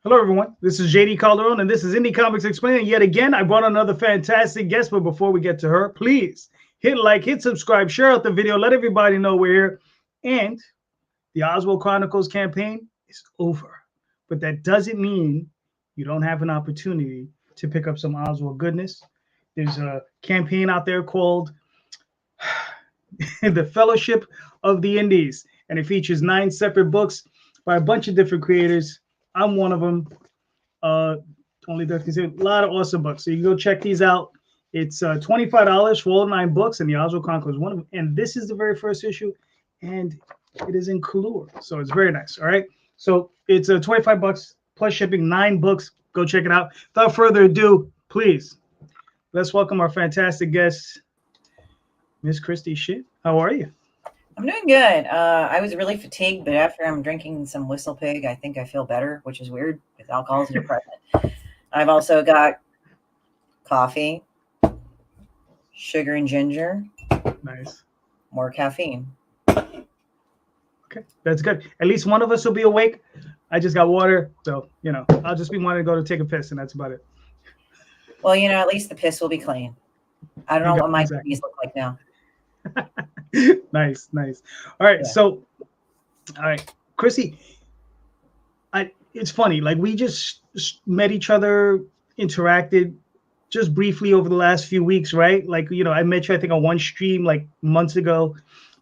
Hello, everyone. This is JD Calderon, and this is Indy Comics Explained. And yet again, I brought another fantastic guest. But before we get to her, please hit like, hit subscribe, share out the video, let everybody know we're here. And the Oswald Chronicles campaign is over. But that doesn't mean you don't have an opportunity to pick up some Oswald goodness. There's a campaign out there called The Fellowship of the Indies, and it features 9 separate books by a bunch of different creators. I'm one of them. Only a lot of awesome books. So you can go check these out. It's $25 for all 9 books, and the Oswald Chronicles is one of them. And this is the very first issue, and it is in color, so it's very nice. All right. So it's $25 plus shipping, 9 books. Go check it out. Without further ado, please let's welcome our fantastic guest, Miss Christie Shinn. How are you? I'm doing good. I was really fatigued, but after I'm drinking some Whistle Pig, I think I feel better, which is weird because alcohol is a depressant. I've also got coffee, sugar and ginger. Nice. More caffeine. Okay, that's good. At least one of us will be awake. I just got water, so, I'll just be wanting to go to take a piss, and that's about it. Well, at least the piss will be clean. I don't know what my babies look like now. Nice. All right, Yeah. So, all right, Chrissy, it's funny. Like, we just met each other, interacted just briefly over the last few weeks, right? Like, I met you, I think, on one stream like months ago,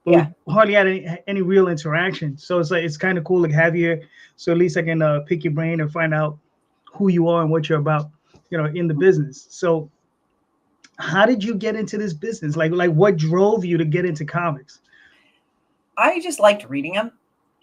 but we hardly had any real interaction. So it's kind of cool to have you here. So at least I can pick your brain and find out who you are and what you're about, in the business. So how did you get into this business? Like what drove you to get into comics? I just liked reading them.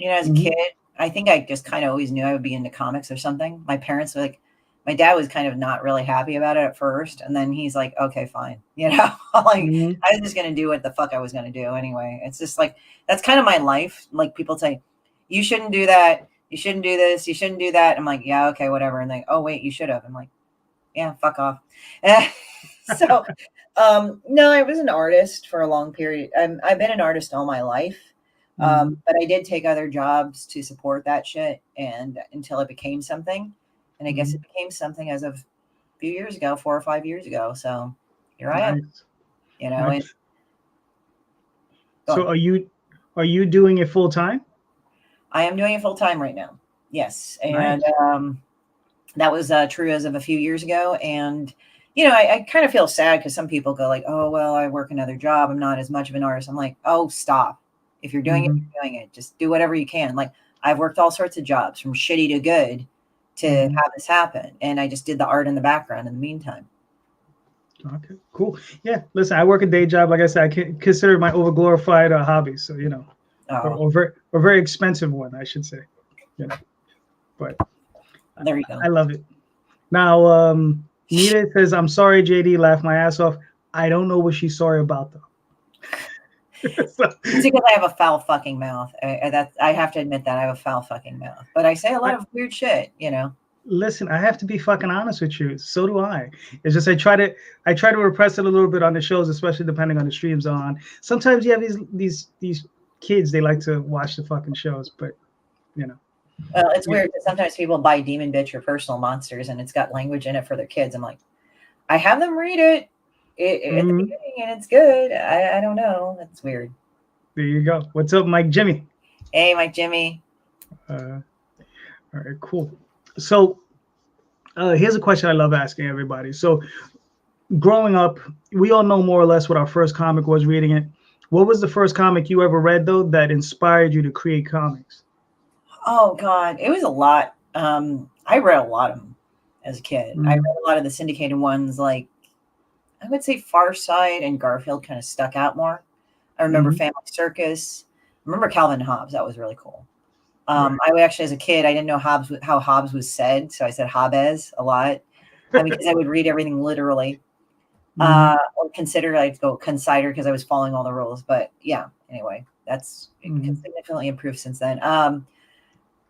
As a kid, I think I just kind of always knew I would be into comics or something. My parents were like, my dad was kind of not really happy about it at first. And then he's like, okay, fine. I was just going to do what the fuck I was going to do anyway. It's just like, that's kind of my life. Like people say, you shouldn't do that. You shouldn't do this. You shouldn't do that. I'm like, yeah, okay, whatever. And they, oh, wait, you should have. I'm like, yeah, fuck off. So, no, I was an artist for a long period. I've been an artist all my life. But I did take other jobs to support that shit and until it became something. And I guess it became something as of a few years ago, 4 or 5 years ago. So here I am, Nice. And so are you doing it full time? I am doing it full time right now. Yes. And, nice. That was true as of a few years ago. And, I kind of feel sad because some people go like, oh, well, I work another job. I'm not as much of an artist. I'm like, oh, stop. If you're doing it, you're doing it. Just do whatever you can. Like I've worked all sorts of jobs from shitty to good to have this happen. And I just did the art in the background in the meantime. Okay, cool. Yeah, listen, I work a day job. Like I said, I can consider my overglorified hobby. So, or very expensive one, I should say. But there you go. I love it. Now, Nita says, I'm sorry, JD, laughed my ass off. I don't know what she's sorry about, though. It's because I have a foul fucking mouth. I have to admit that I have a foul fucking mouth. But I say a lot of weird shit, Listen, I have to be fucking honest with you. So do I. It's just I try to repress it a little bit on the shows, especially depending on the streams on. Sometimes you have these kids, they like to watch the fucking shows, but Well, it's weird because sometimes people buy Demon Bitch or Personal Monsters and it's got language in it for their kids. I'm like, I have them read it. At the beginning, and it's good. I don't know. That's weird. There you go. What's up, Mike Jimmy? Hey, Mike Jimmy. All right, cool. So here's a question I love asking everybody. So growing up, we all know more or less what our first comic was reading it. What was the first comic you ever read, though, that inspired you to create comics? Oh, God. It was a lot. I read a lot of them as a kid. I read a lot of the syndicated ones like I would say Far Side and Garfield kind of stuck out more. I remember Family Circus. I remember Calvin and Hobbes. That was really cool. I would actually, as a kid, I didn't know how Hobbes was said. So I said Hobbes a lot. Because I would read everything literally. Or consider, I'd go consider because I was following all the rules. But yeah, anyway, that's significantly improved since then. And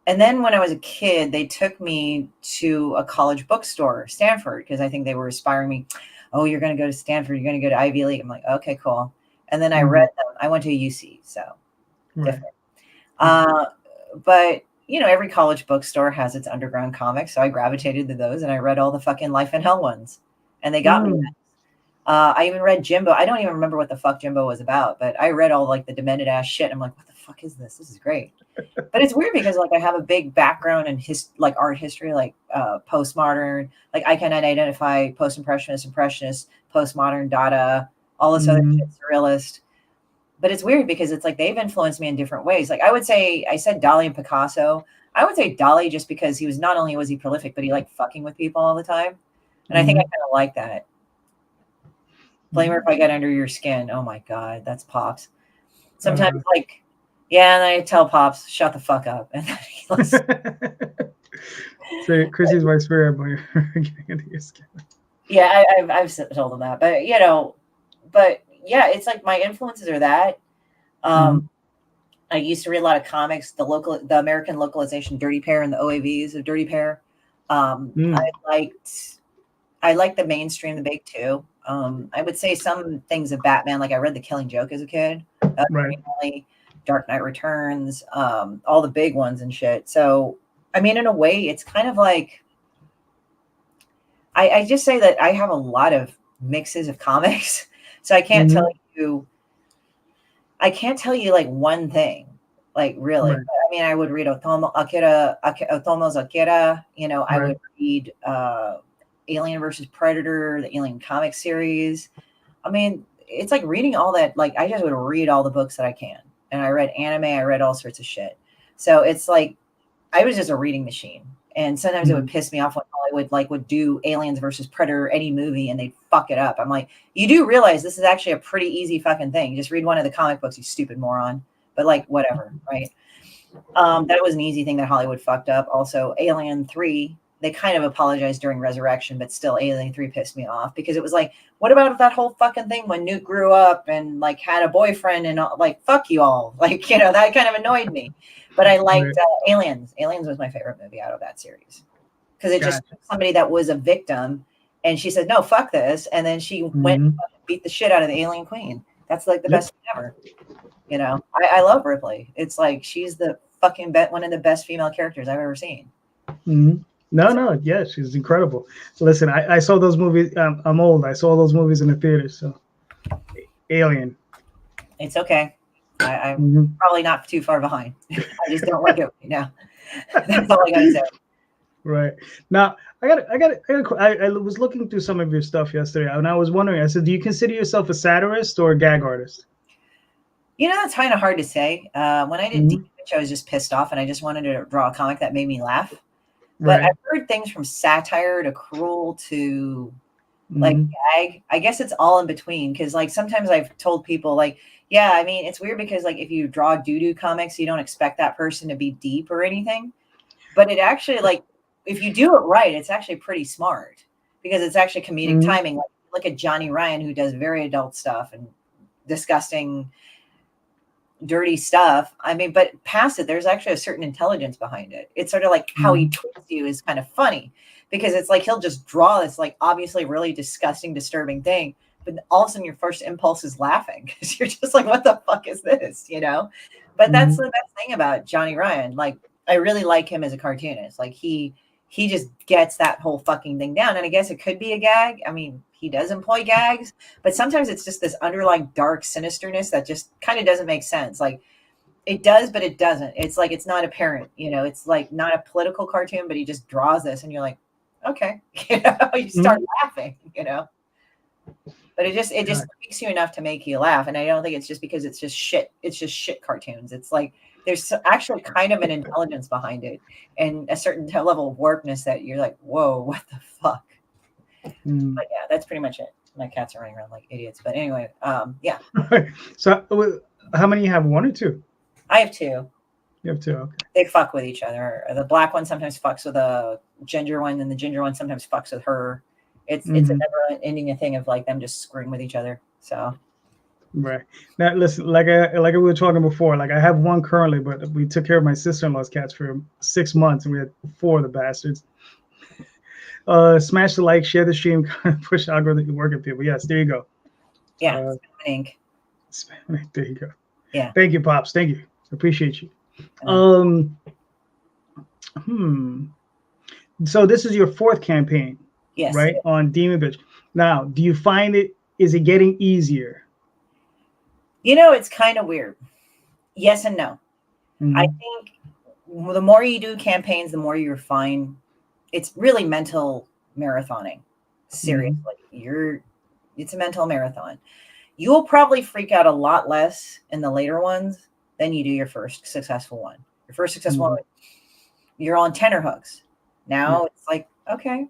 then when I was a kid, they took me to a college bookstore, Stanford, because I think they were inspiring me. Oh, you're going to go to Stanford. You're going to go to Ivy League. I'm like, okay, cool. And then I read them. I went to UC, so different. But you know, every college bookstore has its underground comics, so I gravitated to those, and I read all the fucking Life in Hell ones, and they got me. I even read Jimbo. I don't even remember what the fuck Jimbo was about, but I read all like the demented ass shit. I'm like, what the fuck is this? This is great. But it's weird because like I have a big background in like art history, like postmodern. Like I can identify post-impressionist, impressionist, postmodern, Dada, all this other shit, surrealist. But it's weird because it's like they've influenced me in different ways. Like I would say, I said Dali and Picasso. I would say Dali just because he was not only was he prolific, but he liked fucking with people all the time, and I think I kind of like that. Blame her if I get under your skin. Oh my God, that's Pops. Sometimes like, yeah, and I tell Pops, shut the fuck up. And then he listens. So Chrissy's my spirit, but you're getting under your skin. Yeah, I've told him that. But you know, but yeah, it's like my influences are that. I used to read a lot of comics, the American localization Dirty Pair and the OAVs of Dirty Pair. I liked the mainstream, the big two. I would say some things of Batman, like I read The Killing Joke as a kid, Dark Knight Returns, all the big ones and shit. So, I mean, in a way, it's kind of like, I just say that I have a lot of mixes of comics. So I can't tell you like one thing, like really. But, I mean, I would read Otomo's Akira, you know, I would read Alien versus Predator, the Alien comic series. I mean, it's like reading all that. Like I just would read all the books that I can, and I read anime. I read all sorts of shit. So it's like I was just a reading machine. And sometimes it would piss me off when Hollywood would do Aliens versus Predator, any movie, and they'd fuck it up. I'm like, you do realize this is actually a pretty easy fucking thing. Just read one of the comic books, you stupid moron. But like, whatever, right? That was an easy thing that Hollywood fucked up. Also, Alien 3. They kind of apologized during Resurrection, but still Alien 3 pissed me off because it was like, what about that whole fucking thing when Newt grew up and like had a boyfriend and like, fuck you all. Like, you know, that kind of annoyed me. But I liked Aliens. Aliens was my favorite movie out of that series because it just somebody that was a victim and she said, no, fuck this. And then she went and beat the shit out of the alien queen. That's like the best thing ever. You know, I love Ripley. It's like, she's the fucking one of the best female characters I've ever seen. No, yeah, she's incredible. Listen, I saw those movies. I'm old. I saw those movies in the theater. So, Alien. It's okay. I'm probably not too far behind. I just don't like it right now. That's all I gotta say. Right now, I was looking through some of your stuff yesterday, and I was wondering. I said, do you consider yourself a satirist or a gag artist? You know, that's kind of hard to say. When I did Deep Witch, I was just pissed off, and I just wanted to draw a comic that made me laugh. But I've heard things from satire to cruel to like gag. I guess it's all in between because like sometimes I've told people like, yeah, I mean, it's weird because like if you draw doo-doo comics, you don't expect that person to be deep or anything. But it actually like if you do it right, it's actually pretty smart because it's actually comedic timing. Like look at Johnny Ryan who does very adult stuff and disgusting dirty stuff. I mean, but past it, there's actually a certain intelligence behind it. It's sort of like how he twists you is kind of funny because it's like he'll just draw this like obviously really disgusting, disturbing thing, but all of a sudden your first impulse is laughing because you're just like, what the fuck is this? You know? But that's the best thing about Johnny Ryan. Like, I really like him as a cartoonist. Like he just gets that whole fucking thing down. And I guess it could be a gag. I mean, he does employ gags, but sometimes it's just this underlying dark sinisterness that just kind of doesn't make sense. Like it does, but it doesn't. It's like, it's not apparent, you know, it's like not a political cartoon, but he just draws this and you're like, okay, you know, you start laughing, you know, but it just makes you enough to make you laugh. And I don't think it's just because it's just shit. It's just shit cartoons. It's like, there's actually kind of an intelligence behind it and a certain level of warpness that you're like, whoa, what the fuck? But yeah, that's pretty much it. My cats are running around like idiots. But anyway, yeah. So how many you have? One or two? I have two. You have two, okay. They fuck with each other. The black one sometimes fucks with a ginger one, and the ginger one sometimes fucks with her. It's a never ending thing of like them just screwing with each other. So right. Now listen, like we were talking before, like I have one currently, but we took care of my sister-in-law's cats for 6 months and we had 4 of the bastards. Smash the like, share the stream, push the algorithm to work at people. Yes, there you go. Yeah, ink. There you go. Yeah. Thank you, Pops. Thank you. Appreciate you. So this is your fourth campaign, Yes. right? On Demon Bitch. Now, do you find is it getting easier? It's kind of weird. Yes and no. Mm-hmm. I think the more you do campaigns, the more you refine. It's really mental marathoning. Seriously, it's a mental marathon. You will probably freak out a lot less in the later ones than you do your first successful one. Your first successful one, you're on tenterhooks. Now it's like, okay,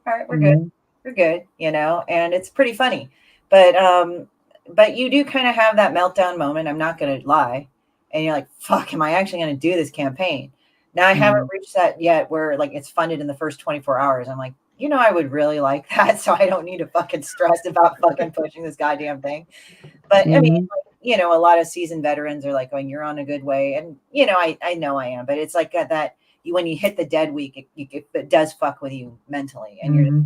all right, we're good. We're good, and it's pretty funny. But you do kind of have that meltdown moment. I'm not going to lie. And you're like, fuck, am I actually going to do this campaign? Now I haven't reached that yet where like it's funded in the first 24 hours. I'm like, I would really like that. So I don't need to fucking stress about fucking pushing this goddamn thing. But I mean, a lot of seasoned veterans are like, oh, you're on a good way. And, I know I am, but it's like that when you hit the dead week, it does fuck with you mentally. And you're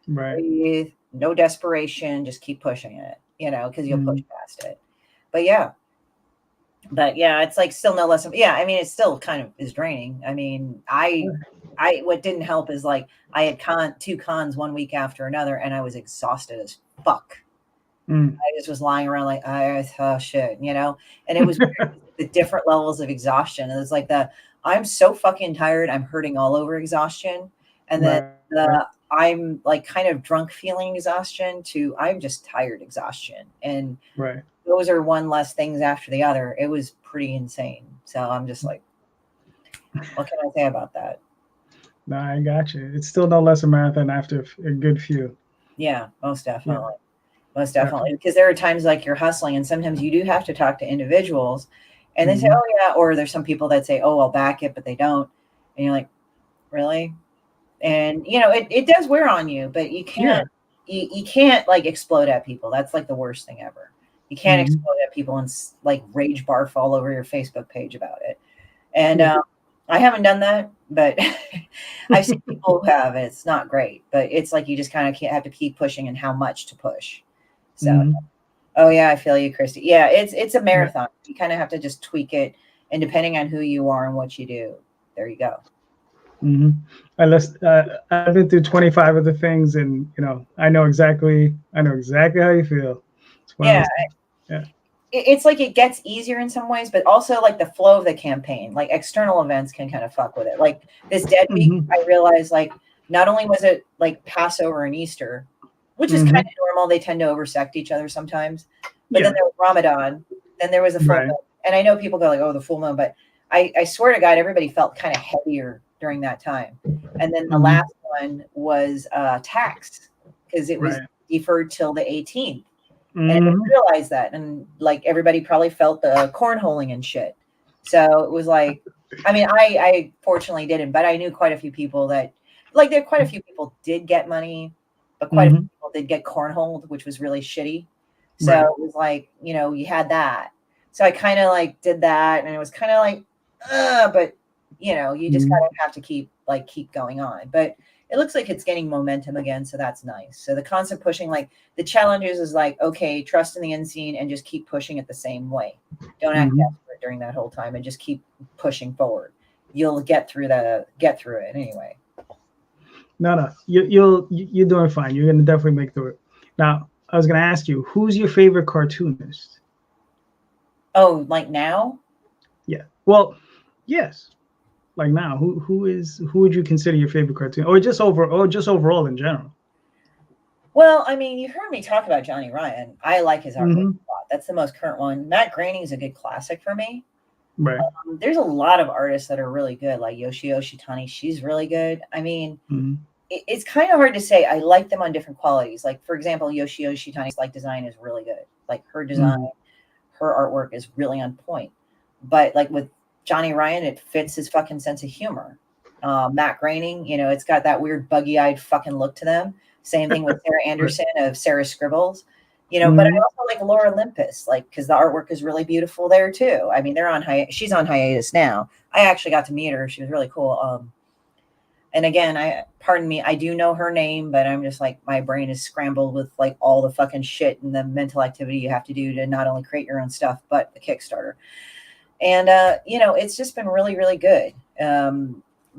right. Breathe, no desperation, just keep pushing it, because you'll push past it. But yeah, it's like still no less. I mean, it still kind of is draining. I mean, what didn't help is like I had two cons one week after another, and I was exhausted as fuck. I just was lying around like, oh shit, and it was the different levels of exhaustion. It was like I'm so fucking tired, I'm hurting all over exhaustion, and then I'm like kind of drunk feeling exhaustion to I'm just tired exhaustion, and those are one less things after the other. It was pretty insane. So I'm just like, what can I say about that? No, I got you. It's still no less a marathon after a good few. Yeah, most definitely. Yeah. Most definitely. Because there are times like you're hustling and sometimes you do have to talk to individuals and they say, oh yeah, or there's some people that say, oh, I'll back it, but they don't. And you're like, really? And it does wear on you, but you can't, you can't like explode at people. That's like the worst thing ever. You can't explode at people and like rage barf all over your Facebook page about it. And I haven't done that, but I've seen people who have. It's not great, but it's like you just kind of have to keep pushing and how much to push. So, oh yeah, I feel you, Christy. Yeah, it's a marathon. You kind of have to just tweak it, and depending on who you are and what you do, there you go. I've been through 25 of the things, and I know exactly how you feel. Yeah. It's like it gets easier in some ways, but also like the flow of the campaign, like external events can kind of fuck with it. Like this Dead Week, I realized like not only was it like Passover and Easter, which is kind of normal, they tend to oversect each other sometimes, but then there was Ramadan, then there was a full moon. And I know people go like, oh, the full moon, but I swear to God, everybody felt kind of heavier during that time. And then the last one was tax because it was deferred till the 18th. And I didn't realize that. And like everybody probably felt the cornholing and shit. So it was like, I mean, I fortunately didn't, but I knew quite a few people that like there quite a few people did get money, but quite a few people did get cornholed, which was really shitty. So it was like, you had that. So I kind of like did that and it was kind of like, but you just kind of have to keep going on. But it looks like it's gaining momentum again, so that's nice. So the constant pushing, like the challenges is like, okay, trust in the unseen and just keep pushing it the same way. Don't act desperate during that whole time and just keep pushing forward. You'll get through it anyway. No, you're doing fine. You're gonna definitely make through it. Now, I was gonna ask you, who's your favorite cartoonist? Oh, like now? Yeah. Well, yes. Like now, who would you consider your favorite cartoon, or just overall in general? Well, I mean, you heard me talk about Johnny Ryan. I like his artwork a lot. That's the most current one. Matt Groening is a good classic for me. Right. There's a lot of artists that are really good, like Yoshio Shitani. She's really good. I mean, it's kind of hard to say. I like them on different qualities. Like, for example, Yoshio Shitani's design is really good. Like her design, her artwork is really on point. But like with Johnny Ryan, it fits his fucking sense of humor. Matt Groening, it's got that weird buggy-eyed fucking look to them. Same thing with Sarah Anderson of Sarah Scribbles, but I also like Laura Olympus, because the artwork is really beautiful there too. I mean, she's on hiatus now. I actually got to meet her. She was really cool. And again, pardon me, I do know her name, but I'm just like, my brain is scrambled with like all the fucking shit and the mental activity you have to do to not only create your own stuff, but the Kickstarter. And it's just been really, really good.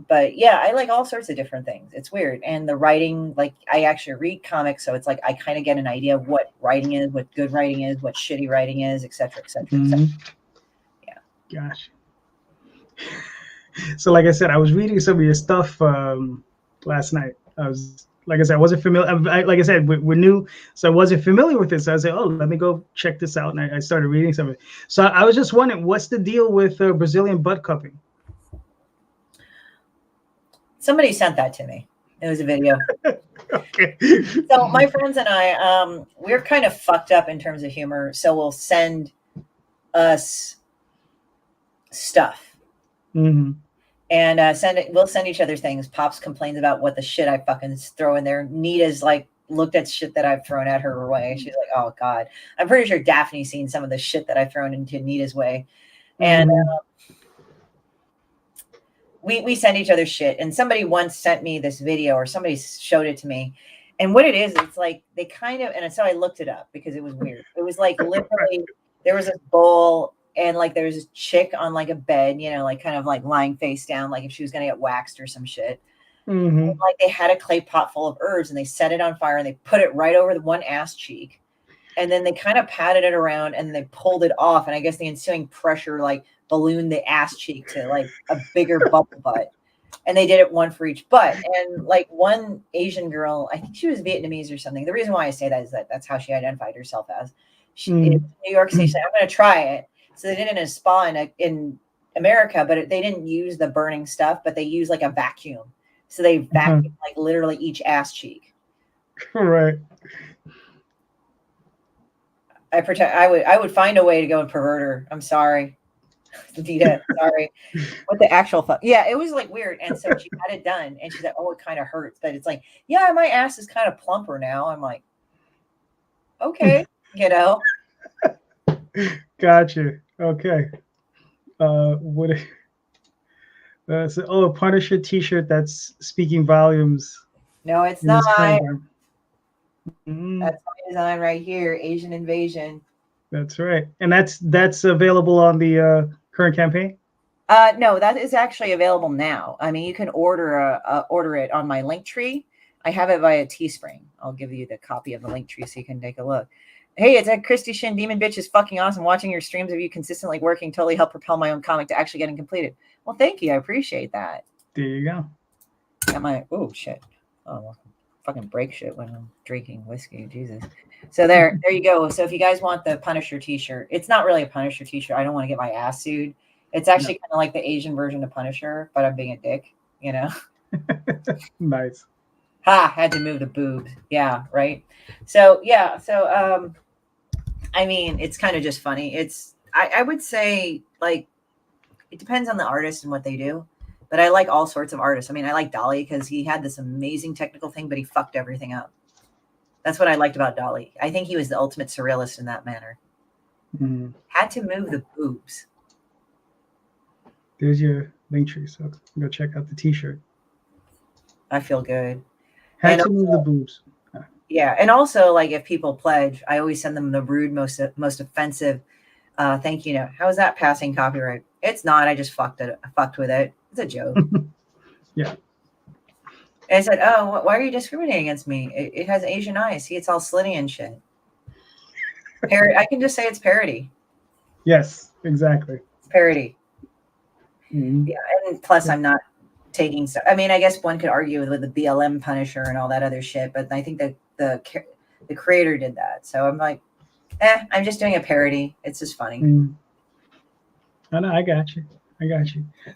But yeah, I like all sorts of different things. It's weird. And the writing, like I actually read comics, so it's like I kind of get an idea of what writing is, what good writing is, what shitty writing is, et cetera, et cetera, et cetera. Yeah. Gosh. So like I said, I was reading some of your stuff last night. Like I said, I wasn't familiar. Like I said, we're new, so I wasn't familiar with this. So I said, oh, let me go check this out. And I started reading some of it. So I was just wondering, what's the deal with Brazilian butt cupping? Somebody sent that to me. It was a video. Okay. So my friends and I, we're kind of fucked up in terms of humor. So we'll send us stuff. Mm-hmm. And we'll send each other things. Pops complains about what the shit I fucking throw in there. Nita's like looked at shit that I've thrown at her way. She's like, oh God. I'm pretty sure Daphne's seen some of the shit that I've thrown into Nita's way. And we send each other shit. And somebody once sent me this video, or somebody showed it to me. And what it is, it's like they kind of, and so I looked it up because it was weird. It was like literally there was a bowl, and like there was a chick on like a bed, like kind of like lying face down, like if she was gonna get waxed or some shit. Mm-hmm. And, like they had a clay pot full of herbs, and they set it on fire, and they put it right over the one ass cheek, and then they kind of patted it around, and they pulled it off, and I guess the ensuing pressure like ballooned the ass cheek to like a bigger bubble butt. And they did it one for each butt. And like one Asian girl, I think she was Vietnamese or something. The reason why I say that is that that's how she identified herself as. In New York City, said, I'm going to try it. So they did it in a spa in America, but they didn't use the burning stuff, but they used like a vacuum. So they vacuumed like literally each ass cheek. Right. I would find a way to go and pervert her. I'm sorry. Sorry. What the actual fuck? Yeah, it was like weird. And so she had it done, and she's like, oh, it kind of hurts. But it's like, yeah, my ass is kind of plumper now. I'm like, okay, Gotcha. Okay. What? A Punisher T-shirt that's speaking volumes. No, it's not. Mm-hmm. That's my design right here. Asian Invasion. That's right, and that's available on the current campaign. No, that is actually available now. I mean, you can order it on my link tree. I have it via Teespring. I'll give you the copy of the link tree so you can take a look. Hey, it's at Christie Shinn. Demon Bitch is fucking awesome. Watching your streams of you consistently working totally helped propel my own comic to actually getting completed. Well, thank you. I appreciate that. There you go. Got my shit. Oh, well, fucking break shit when I'm drinking whiskey. Jesus. So there you go. So if you guys want the Punisher T-shirt, it's not really a Punisher T-shirt. I don't want to get my ass sued. It's actually kind of like the Asian version of Punisher, but I'm being a dick, Nice. Had to move the boobs. Yeah, right. So yeah, I mean, it's kind of just funny. I would say like it depends on the artist and what they do, but I like all sorts of artists. I mean, I like Dolly because he had this amazing technical thing, but he fucked everything up. That's what I liked about Dolly. I think he was the ultimate surrealist in that manner. Mm-hmm. Had to move the boobs. There's your link tree, so go check out the T-shirt. I feel good. Had to move the boobs. Yeah, and also like if people pledge, I always send them the rude, most offensive. Thank you. How is that passing copyright? It's not. I just fucked with it. It's a joke. Yeah. And I said, oh, why are you discriminating against me? It has Asian eyes. See, it's all slitty and shit. I can just say it's parody. Yes, exactly. It's parody. Mm-hmm. Yeah, and plus I'm not taking stuff. I mean, I guess one could argue with the BLM Punisher and all that other shit, but I think that the creator did that. So I'm like, I'm just doing a parody. It's just funny. No, I got you.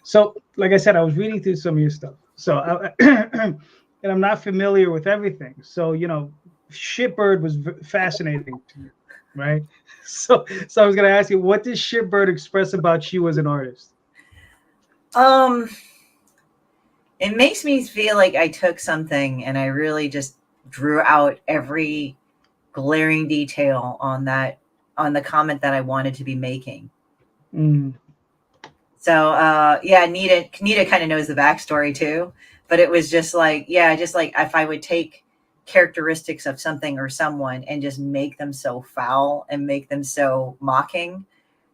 So, like I said, I was reading through some of your stuff. So, and I'm not familiar with everything. So, Shitbird was fascinating to me, right? So I was going to ask you, what does Shitbird express about you as an artist? It makes me feel like I took something and I really just drew out every glaring detail on the comment that I wanted to be making. So Nita kind of knows the backstory too, but it was just like if I would take characteristics of something or someone and just make them so foul and make them so mocking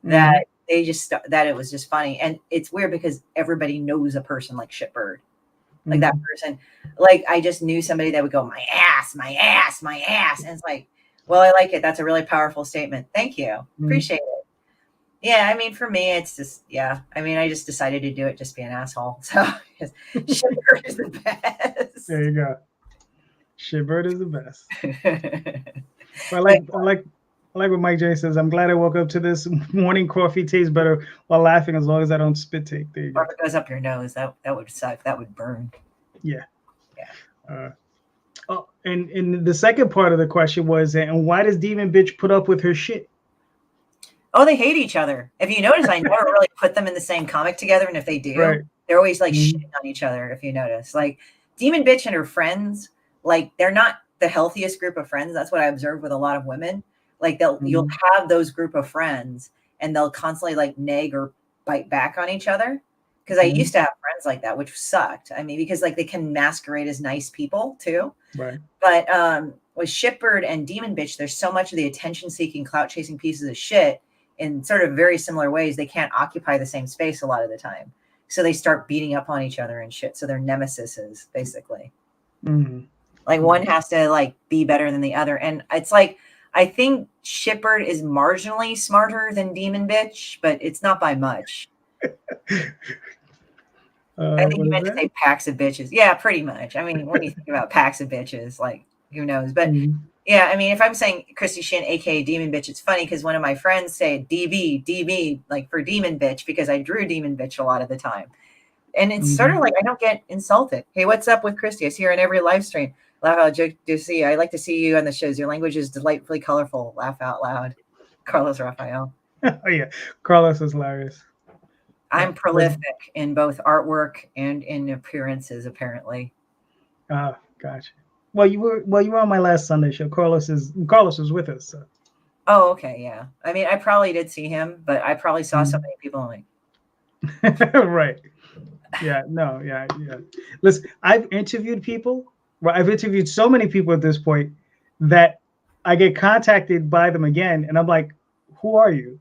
that they just that it was just funny. And it's weird because everybody knows a person like Shitbird. Like that person, like I just knew somebody that would go, my ass, my ass, my ass. And it's like, well, I like it. That's a really powerful statement. Thank you. Appreciate it. Yeah, I mean, for me, it's just, yeah. I mean, I just decided to do it just be an asshole. So Shitbird is the best. There you go. Shitbird is the best. I like what Mike J says. I'm glad I woke up to this morning coffee tastes better while laughing as long as I don't spit take. There you go. Or if it goes up your nose, that would suck. That would burn. Yeah. And the second part of the question was, and why does Demon Bitch put up with her shit? Oh, they hate each other. If you notice, I never really put them in the same comic together. And if they do, they're always like shitting on each other. If you notice, like Demon Bitch and her friends, like they're not the healthiest group of friends. That's what I observed with a lot of women. Like you'll have those group of friends and they'll constantly like nag or bite back on each other. Because I used to have friends like that, which sucked. I mean, because like they can masquerade as nice people too. Right. But with Shitbird and Demon Bitch, there's so much of the attention-seeking, clout-chasing pieces of shit in sort of very similar ways. They can't occupy the same space a lot of the time. So they start beating up on each other and shit. So they're nemesises, basically. Like one has to like be better than the other. And it's like, I think Shitbird is marginally smarter than Demon Bitch, but it's not by much. I think you meant to say packs of bitches. Yeah, pretty much. I mean, when you think about packs of bitches, like who knows? But yeah, I mean, if I'm saying Christie Shinn, aka Demon Bitch, it's funny because one of my friends say DB, like for Demon Bitch, because I drew Demon Bitch a lot of the time. And it's sort of like I don't get insulted. Hey, what's up with Christie? I see her in every live stream. Laugh out, joke, do see. I like to see you on the shows. Your language is delightfully colorful. Laugh out loud. Carlos Rafael. Oh yeah, Carlos is hilarious. I'm prolific in both artwork and in appearances, apparently. Gotcha. Well, you were on my last Sunday show. Carlos was with us. So. Oh, okay, yeah. I mean, I probably did see him, but I probably saw so many people like. Right. Yeah. No. Yeah. Listen, I've interviewed people. Well, I've interviewed so many people at this point that I get contacted by them again, and I'm like, "Who are you?"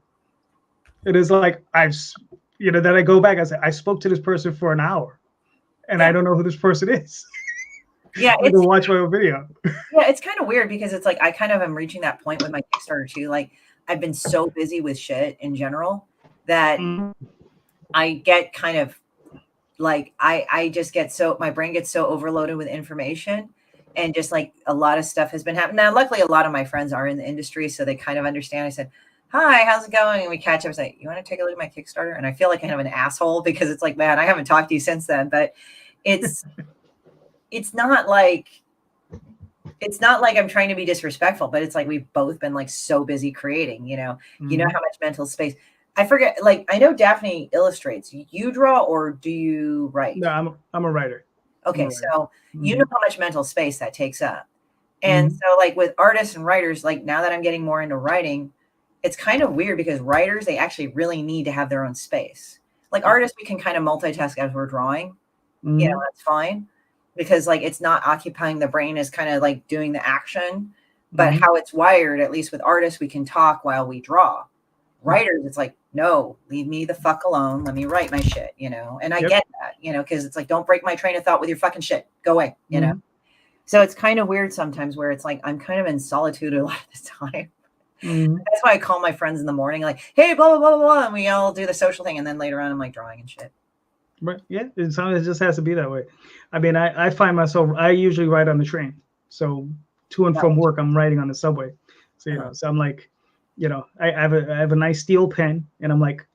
It is like then I go back. I say, I spoke to this person for an hour, and I don't know who this person is. Yeah, I can watch my own video. Yeah, it's kind of weird because it's like I kind of am reaching that point with my Kickstarter too. Like I've been so busy with shit in general that I get kind of like I just get my brain gets so overloaded with information, and just like a lot of stuff has been happening. Now, luckily, a lot of my friends are in the industry, so they kind of understand. I said, hi, how's it going? And we catch up. I was like, you want to take a look at my Kickstarter? And I feel like kind of an asshole because it's like, man, I haven't talked to you since then. But it's not like I'm trying to be disrespectful, but it's like we've both been like so busy creating, you know how much mental space. I forget, like I know Daphne illustrates. You draw or do you write? No, I'm a writer. Okay, so you know how much mental space that takes up. And so like with artists and writers, like now that I'm getting more into writing, it's kind of weird because writers, they actually really need to have their own space. Like artists, we can kind of multitask as we're drawing. You know, that's fine. Because like it's not occupying the brain as kind of like doing the action. But how it's wired, at least with artists, we can talk while we draw. Writers, it's like, no, leave me the fuck alone. Let me write my shit, you know? And I get that, you know, because it's like, don't break my train of thought with your fucking shit. Go away, you know? So it's kind of weird sometimes where it's like, I'm kind of in solitude a lot of the time. That's why I call my friends in the morning, like, hey, blah, blah, blah, blah, blah. And we all do the social thing. And then later on, I'm like drawing and shit. But yeah, it just has to be that way. I mean, I find myself, I usually write on the train. So to and from work, I'm writing on the subway. So, you know, so I'm like, you know, I have a nice steel pen and I'm like,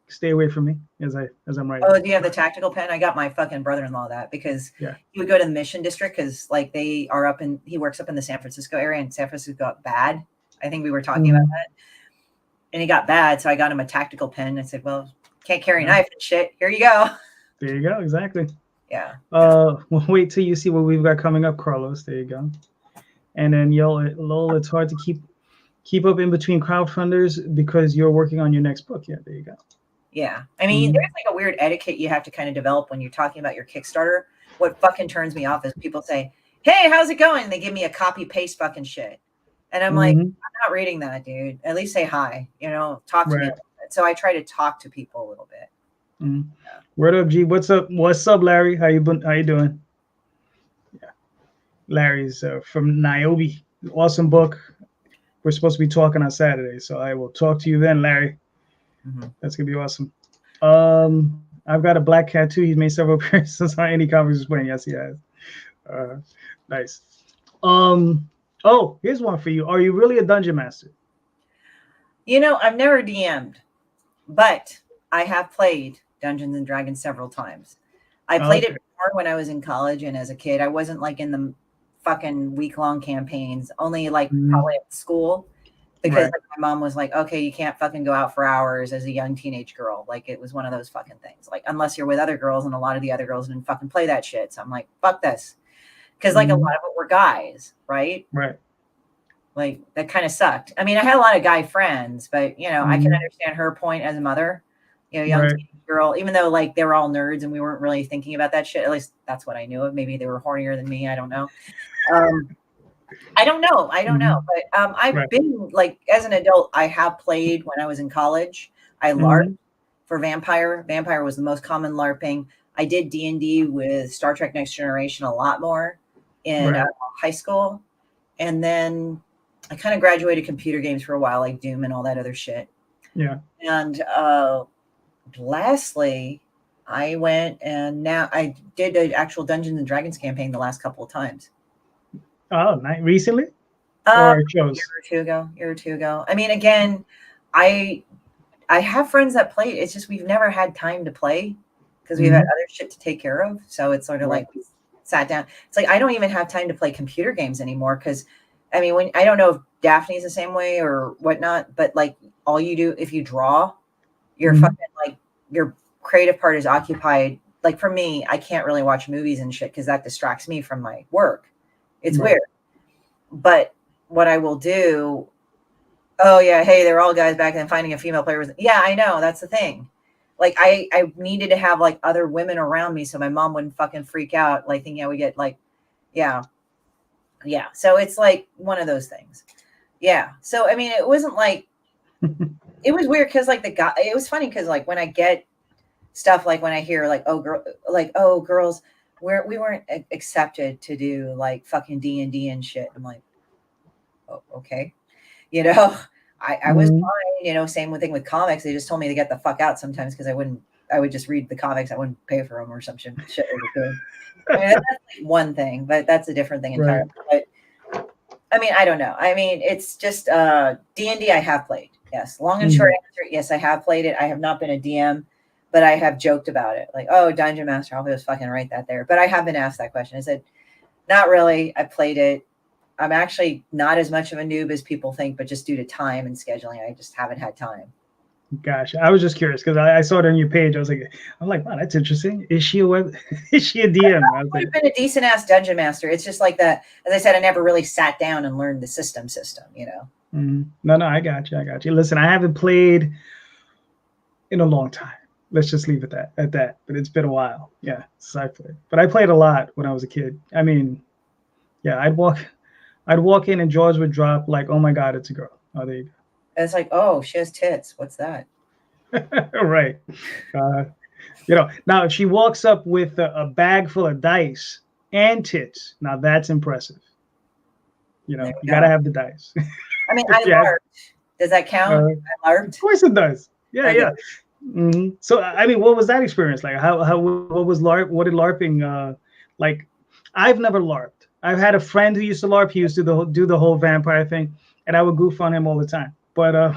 stay away from me as I'm writing. Oh, do you have the tactical pen? I got my fucking brother-in-law that because he would go to the Mission District because like he works up in the San Francisco area and San Francisco got bad. I think we were talking about that. And he got bad. So I got him a tactical pen. I said, well, can't carry a knife and shit. Here you go. There you go. Exactly. Yeah. Well, wait till you see what we've got coming up, Carlos. There you go. And then Lol, it's hard to keep up in between crowdfunders because you're working on your next book. Yeah, there you go. Yeah. I mean, there's like a weird etiquette you have to kind of develop when you're talking about your Kickstarter. What fucking turns me off is people say, hey, how's it going? And they give me a copy paste fucking shit. And I'm like, I'm not reading that, dude. At least say hi, you know, talk to me a little it. So I try to talk to people a little bit. Mm. Word up, G. What's up? What's up, Larry? How you doing? Yeah, Larry's from Niobe. Awesome book. We're supposed to be talking on Saturday, so I will talk to you then, Larry. That's gonna be awesome. I've got a black cat too. He's made several appearances on Indy Comics Explained. Yes, he has. Nice. Oh, here's one for you. Are you really a dungeon master? You know, I've never DM'd, but I have played Dungeons and Dragons several times. I played it more when I was in college and as a kid. I wasn't like in the fucking week-long campaigns, only like probably at school, because like, my mom was like, okay, you can't fucking go out for hours as a young teenage girl. Like it was one of those fucking things. Like unless you're with other girls, and a lot of the other girls didn't fucking play that shit. So I'm like, fuck this. Because like a lot of it were guys, right? Right. Like that kind of sucked. I mean, I had a lot of guy friends, but you know, I can understand her point as a mother, you know, young girl, even though like they were all nerds and we weren't really thinking about that shit. At least that's what I knew of. Maybe they were hornier than me. I don't know. I don't know. But I've been like, as an adult, I have played when I was in college. I LARPed for Vampire. Vampire was the most common LARPing. I did D&D with Star Trek Next Generation a lot more in high school. And then I kind of graduated computer games for a while, like Doom and all that other shit. Yeah. And lastly, I went and now I did an actual Dungeons and Dragons campaign the last couple of times. Oh, nice. Recently? Or shows? Year or two ago. I mean, again, I have friends that play. It's just we've never had time to play because we've had other shit to take care of. So it's sort of like we sat down. It's like I don't even have time to play computer games anymore because I mean, when I don't know if Daphne's the same way or whatnot, but like all you do if you draw, you're fucking like your creative part is occupied. Like for me, I can't really watch movies and shit because that distracts me from my work. It's weird. But what I will do, oh yeah, hey, they're all guys back then. Finding a female player was, yeah, I know, that's the thing. Like I needed to have like other women around me so my mom wouldn't fucking freak out, like thinking we get like, yeah. So it's like one of those things. Yeah. So I mean, it wasn't like it was weird because like the guy. It was funny because like when I get stuff like when I hear like girls, we weren't accepted to do like fucking D&D and shit. I'm like, oh, okay, you know. I was fine, you know. Same thing with comics. They just told me to get the fuck out sometimes because I would just read the comics. I wouldn't pay for them or some shit. I mean, that's like one thing, but that's a different thing entirely. But I mean, I don't know. I mean, it's just D&D I have played. Yes. Long and short answer, yes, I have played it. I have not been a DM, but I have joked about it. Like, oh, Dungeon Master, I'll just fucking write that there. But I have been asked that question. I said, not really. I played it. I'm actually not as much of a noob as people think, but just due to time and scheduling, I just haven't had time. Gosh, I was just curious because I saw it on your page. I'm like, wow, that's interesting. Is she a DM? I've been a decent ass Dungeon Master. It's just like that. As I said, I never really sat down and learned the system, you know? No, I got you. Listen, I haven't played in a long time. Let's just leave it at that. But it's been a while. Yeah, since I played. But I played a lot when I was a kid. I mean, yeah, I'd walk in and jaws would drop like, oh my God, it's a girl. Oh, there you go. It's like, oh, she has tits. What's that? Right. You know, now if she walks up with a bag full of dice and tits, now that's impressive. You know, you gotta have the dice. I mean, I LARPed. Does that count? I LARPed. Of course it does. Yeah. So, I mean, what was that experience like? What was LARP? What did LARPing like? I've never LARPed. I've had a friend who used to LARP. He used to do the whole vampire thing, and I would goof on him all the time. But I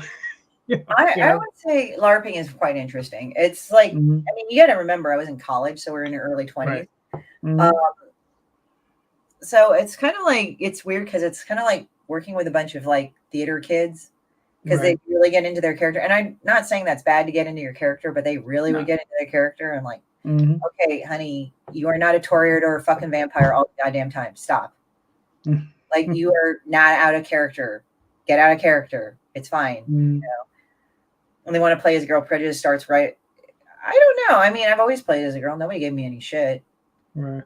would say LARPing is quite interesting. It's like, I mean, you got to remember, I was in college, so we're in your early 20s. Right. So it's kind of like, it's weird because it's kind of like working with a bunch of like theater kids because they really get into their character. And I'm not saying that's bad to get into your character, but they really would get into their character. And like, okay, honey, you are not a Toreador or a fucking vampire all the goddamn time. Stop. Like, you are not out of character. Get out of character. It's fine. You know? When they want to play as a girl, prejudice starts right. I don't know. I mean, I've always played as a girl. Nobody gave me any shit. Right.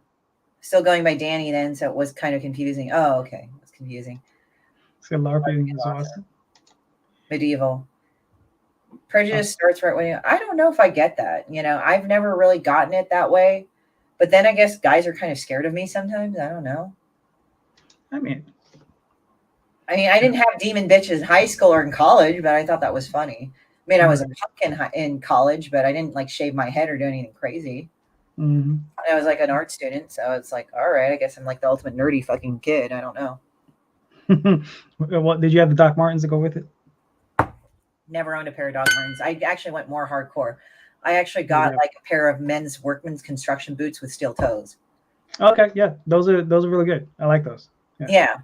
Still going by Danny then, so it was kind of confusing. Oh, okay. It was confusing. So LARPing is awesome. Medieval. Prejudice starts right when I don't know if I get that. I've never really gotten it that way. But then I guess guys are kind of scared of me sometimes. I don't know. I mean, I didn't have demon bitches in high school or in college, but I thought that was funny. I was a punk in college, but I didn't like shave my head or do anything crazy. mm-hmm. I was like an art student, so it's like, all right, I guess I'm like the ultimate nerdy fucking kid. I don't know. What did you have the Doc Martens to go with it? Never owned a pair of Doc Martens. I actually went more hardcore. I actually got like a pair of men's workman's construction boots with steel toes. Okay, yeah, those are really good. I like those. Yeah.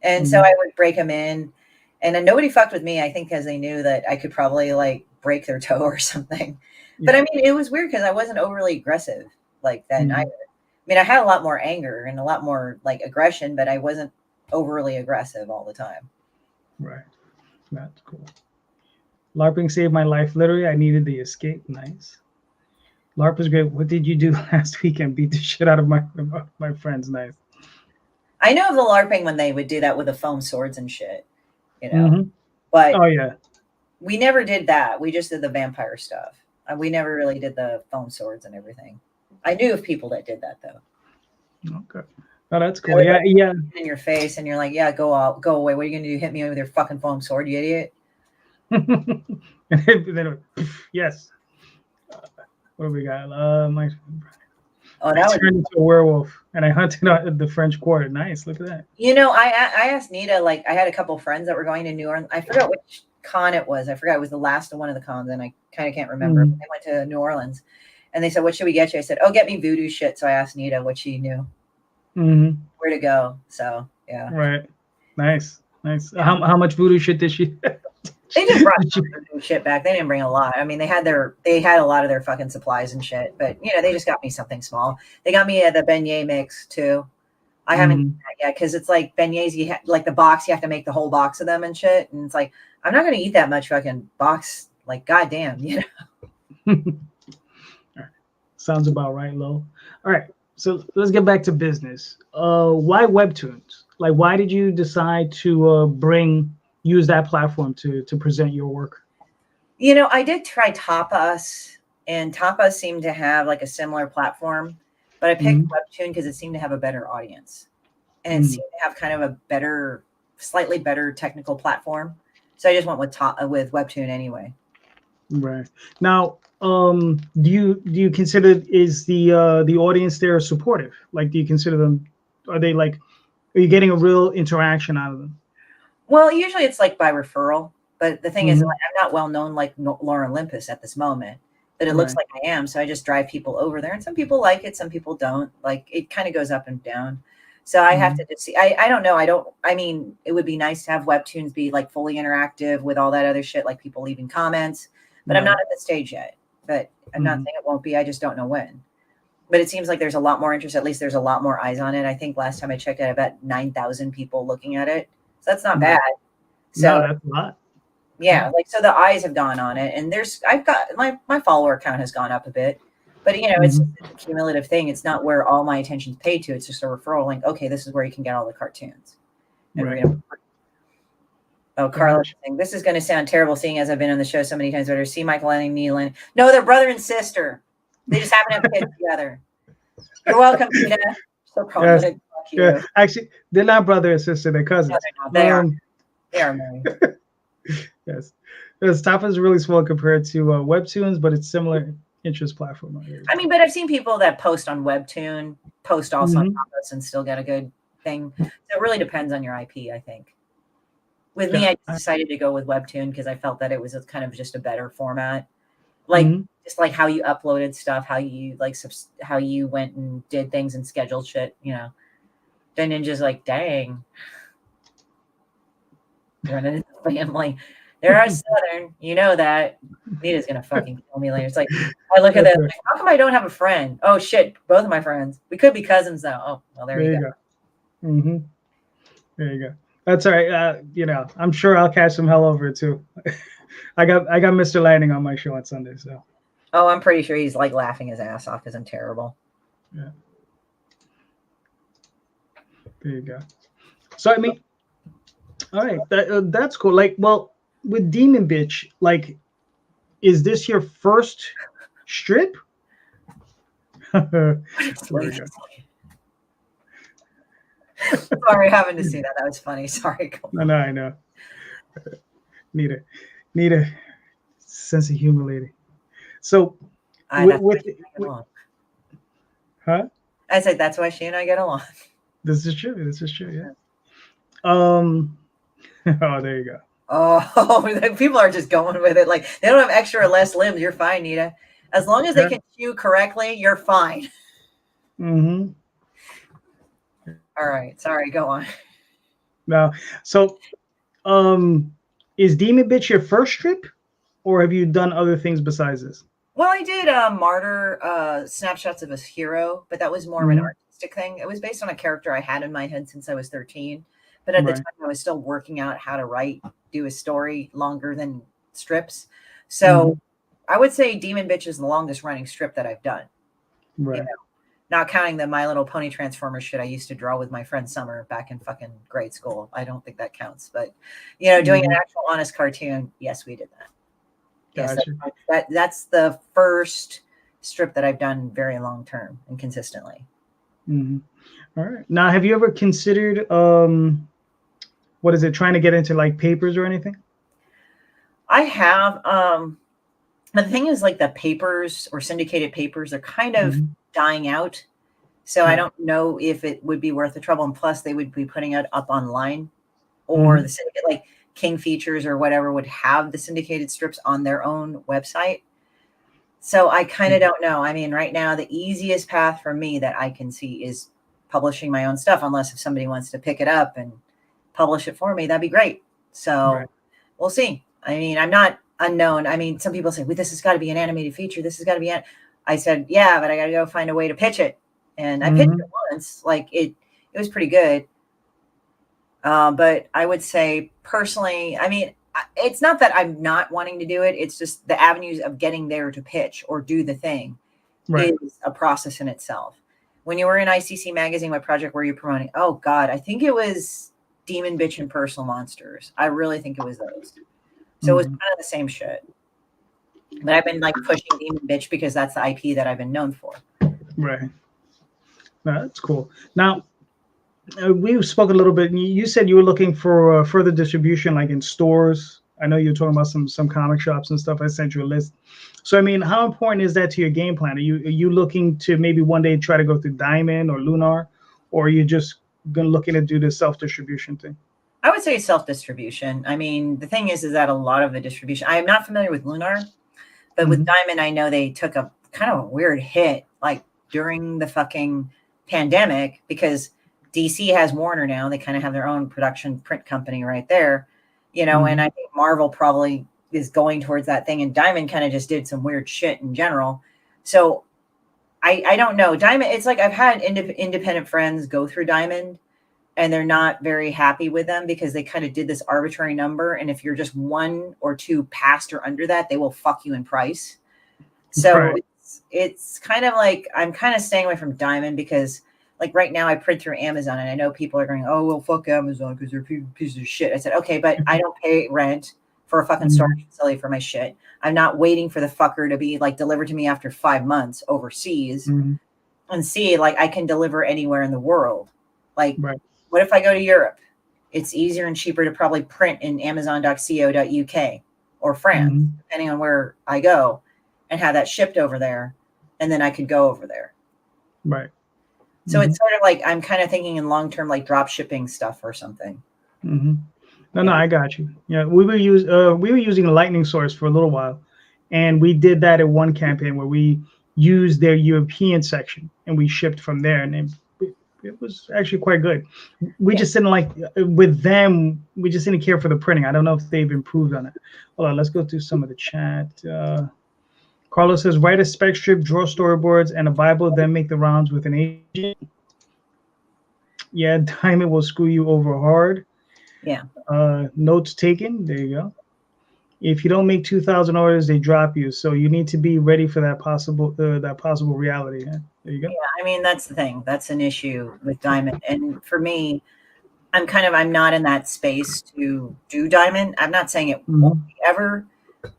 And so I would break them in, and then nobody fucked with me, I think, because they knew that I could probably like break their toe or something. But it was weird because I wasn't overly aggressive like then either. I had a lot more anger and a lot more like aggression, but I wasn't overly aggressive all the time. Right. That's cool. LARPing saved my life. Literally, I needed the escape. Nice. LARP was great. What did you do last weekend? Beat the shit out of my friends. Nice. I know of the LARPing when they would do that with the foam swords and shit, But we never did that. We just did the vampire stuff. We never really did the foam swords and everything. I knew of people that did that though. Okay. Oh, that's cool. Yeah. In your face, and you're like, yeah, go out, go away. What are you gonna do? Hit me with your fucking foam sword, you idiot? Yes. What do we got? that I turned into a werewolf, and I hunted out the French Quarter. Nice. Look at that. I asked Nita, like, I had a couple friends that were going to New Orleans. I forgot which con it was. I forgot it was the last of one of the cons, and I kind of can't remember. They went to New Orleans, and they said, "What should we get you?" I said, "Oh, get me voodoo shit." So I asked Nita what she knew, where to go. So yeah. Right. Nice. Yeah. How much voodoo shit did she? They just brought some shit back. They didn't bring a lot. They had a lot of their fucking supplies and shit, but they just got me something small. They got me the beignet mix too. I haven't done that yet because it's like beignets. Like the box, you have to make the whole box of them and shit. And it's like I'm not gonna eat that much fucking box. Like goddamn, Sounds about right, Lo. All right, so let's get back to business. Why webtoons? Like, why did you decide to use that platform to present your work? I did try Tapas, and Tapas seemed to have like a similar platform, but I picked Webtoon because it seemed to have a better audience, and it seemed to have kind of a slightly better technical platform. So I just went with Webtoon anyway. Right. Now, do you consider is the audience there supportive? Like, do you consider them? Are you getting a real interaction out of them? Well, usually it's like by referral, but the thing is, like, I'm not well known like Lauren Olympus at this moment, but it looks like I am. So I just drive people over there, and some people like it, some people don't. Like it kind of goes up and down. So I have to just see. I don't know. It would be nice to have Webtoons be like fully interactive with all that other shit, like people leaving comments. But I'm not at the stage yet. But I'm not saying it won't be. I just don't know when. But it seems like there's a lot more interest. At least there's a lot more eyes on it. I think last time I checked, I had about 9,000 people looking at it. So that's not bad. So no, that's a lot. Yeah, like so the eyes have gone on it, and I've got my follower count has gone up a bit, but it's just a cumulative thing. It's not where all my attention's paid to. It's just a referral link. Okay, this is where you can get all the cartoons. And Carlos saying this is going to sound terrible, seeing as I've been on the show so many times. Better see Michael and Neelan. No, they're brother and sister. They just happen to have kids together. You're welcome, Tina. So yes. Yeah. Actually, they're not brother and sister. They're cousins. No, they're not. They are married. Yes. Tapas is really small compared to Webtoons, but it's similar interest platform. But I've seen people that post on Webtoon, post also on Tapas, and still get a good thing. So it really depends on your IP, I think. With me, I decided to go with Webtoon because I felt that it was kind of just a better format. Like just like how you uploaded stuff, how you how you went and did things and scheduled shit, Then Ninja's like, dang. Running into the family. There are Southern, that. Nita's gonna fucking kill me later. It's like I look at that. Like, how come I don't have a friend? Oh shit, both of my friends. We could be cousins though. Oh well, there you go. There you go. That's all right. I'm sure I'll catch some hell over it too. I got Mr. Lanning on my show on Sunday, so. Oh, I'm pretty sure he's like laughing his ass off because I'm terrible. Yeah. There you go. So all right, that's cool. Like, well, with Demon Bitch, like, is this your first strip? There we go. Sorry, having to see that. That was funny. Sorry. No, I know. Need a sense of humor, lady. So, huh? I said that's why she and I get along. This is true. This is true. Yeah. Oh, there you go. Oh, people are just going with it. Like they don't have extra or less limbs. You're fine, Nita. As long as they can chew correctly, you're fine. Mm-hmm. All right. Sorry. Go on. Now, so, is Demon Bitch your first strip, or have you done other things besides this? Well, I did Martyr snapshots of a hero, but that was more of an artistic thing. It was based on a character I had in my head since I was 13. But at the time, I was still working out how to do a story longer than strips. So I would say Demon Bitch is the longest running strip that I've done. Right. You know, not counting the My Little Pony Transformers shit I used to draw with my friend Summer back in fucking grade school. I don't think that counts. But, doing an actual honest cartoon, yes, we did that. Yes, gotcha. that's the first strip that I've done very long term and consistently. Mm-hmm. All right. Now, have you ever considered what is it? Trying to get into like papers or anything? I have. The thing is, like the papers or syndicated papers are kind of dying out, so I don't know if it would be worth the trouble. And plus, they would be putting it up online, or the syndicate, like King Features or whatever, would have the syndicated strips on their own website. So I kind of don't know. I mean, right now, the easiest path for me that I can see is publishing my own stuff, unless if somebody wants to pick it up and publish it for me, that'd be great. So we'll see. I mean, I'm not unknown. I mean, some people say, well, this has got to be an animated feature. This has got to be I said, yeah, but I got to go find a way to pitch it. And I pitched it once. Like it was pretty good. But I would say personally, I mean, it's not that I'm not wanting to do it. It's just the avenues of getting there to pitch or do the thing is a process in itself. When you were in ICC Magazine, what project were you promoting? Oh, God, I think it was Demon Bitch and Personal Monsters. I really think it was those. So it was kind of the same shit. But I've been like pushing Demon Bitch because that's the IP that I've been known for. Right. No, that's cool. Now, we spoke a little bit. You said you were looking for further distribution, like in stores. I know you're talking about some comic shops and stuff. I sent you a list. So, I mean, how important is that to your game plan? Are you looking to maybe one day try to go through Diamond or Lunar, or are you just looking to do the self-distribution thing? I would say self-distribution. I mean, the thing is that a lot of the distribution, I am not familiar with Lunar, but with Diamond, I know they took a kind of a weird hit, like during the fucking pandemic, because DC has Warner now. They kind of have their own production print company right there, and I think Marvel probably is going towards that thing. And Diamond kind of just did some weird shit in general. So I don't know. Diamond, it's like I've had independent friends go through Diamond and they're not very happy with them because they kind of did this arbitrary number. And if you're just 1 or 2 past or under that, they will fuck you in price. So it's kind of like, I'm kind of staying away from Diamond because like right now I print through Amazon and I know people are going, oh, well, fuck Amazon because they're pieces of shit. I said, okay, but I don't pay rent for a fucking storage facility for my shit. I'm not waiting for the fucker to be like delivered to me after 5 months overseas and see, like I can deliver anywhere in the world. Like, what if I go to Europe? It's easier and cheaper to probably print in amazon.co.uk or France, depending on where I go, and have that shipped over there. And then I could go over there. Right. So it's sort of like I'm kind of thinking in long term, like drop shipping stuff or something. No, I got you. Yeah, we were using a Lightning Source for a little while, and we did that in one campaign where we used their European section and we shipped from there, and it was actually quite good. We just didn't like with them. We just didn't care for the printing. I don't know if they've improved on it. Hold on, let's go through some of the chat. Carlos says, write a spec strip, draw storyboards, and a Bible, then make the rounds with an agent. Yeah, Diamond will screw you over hard. Yeah. Notes taken. There you go. If you don't make 2,000 orders, they drop you. So you need to be ready for that possible reality. Yeah? There you go. Yeah, I mean, that's the thing. That's an issue with Diamond. And for me, I'm not in that space to do Diamond. I'm not saying it won't be ever,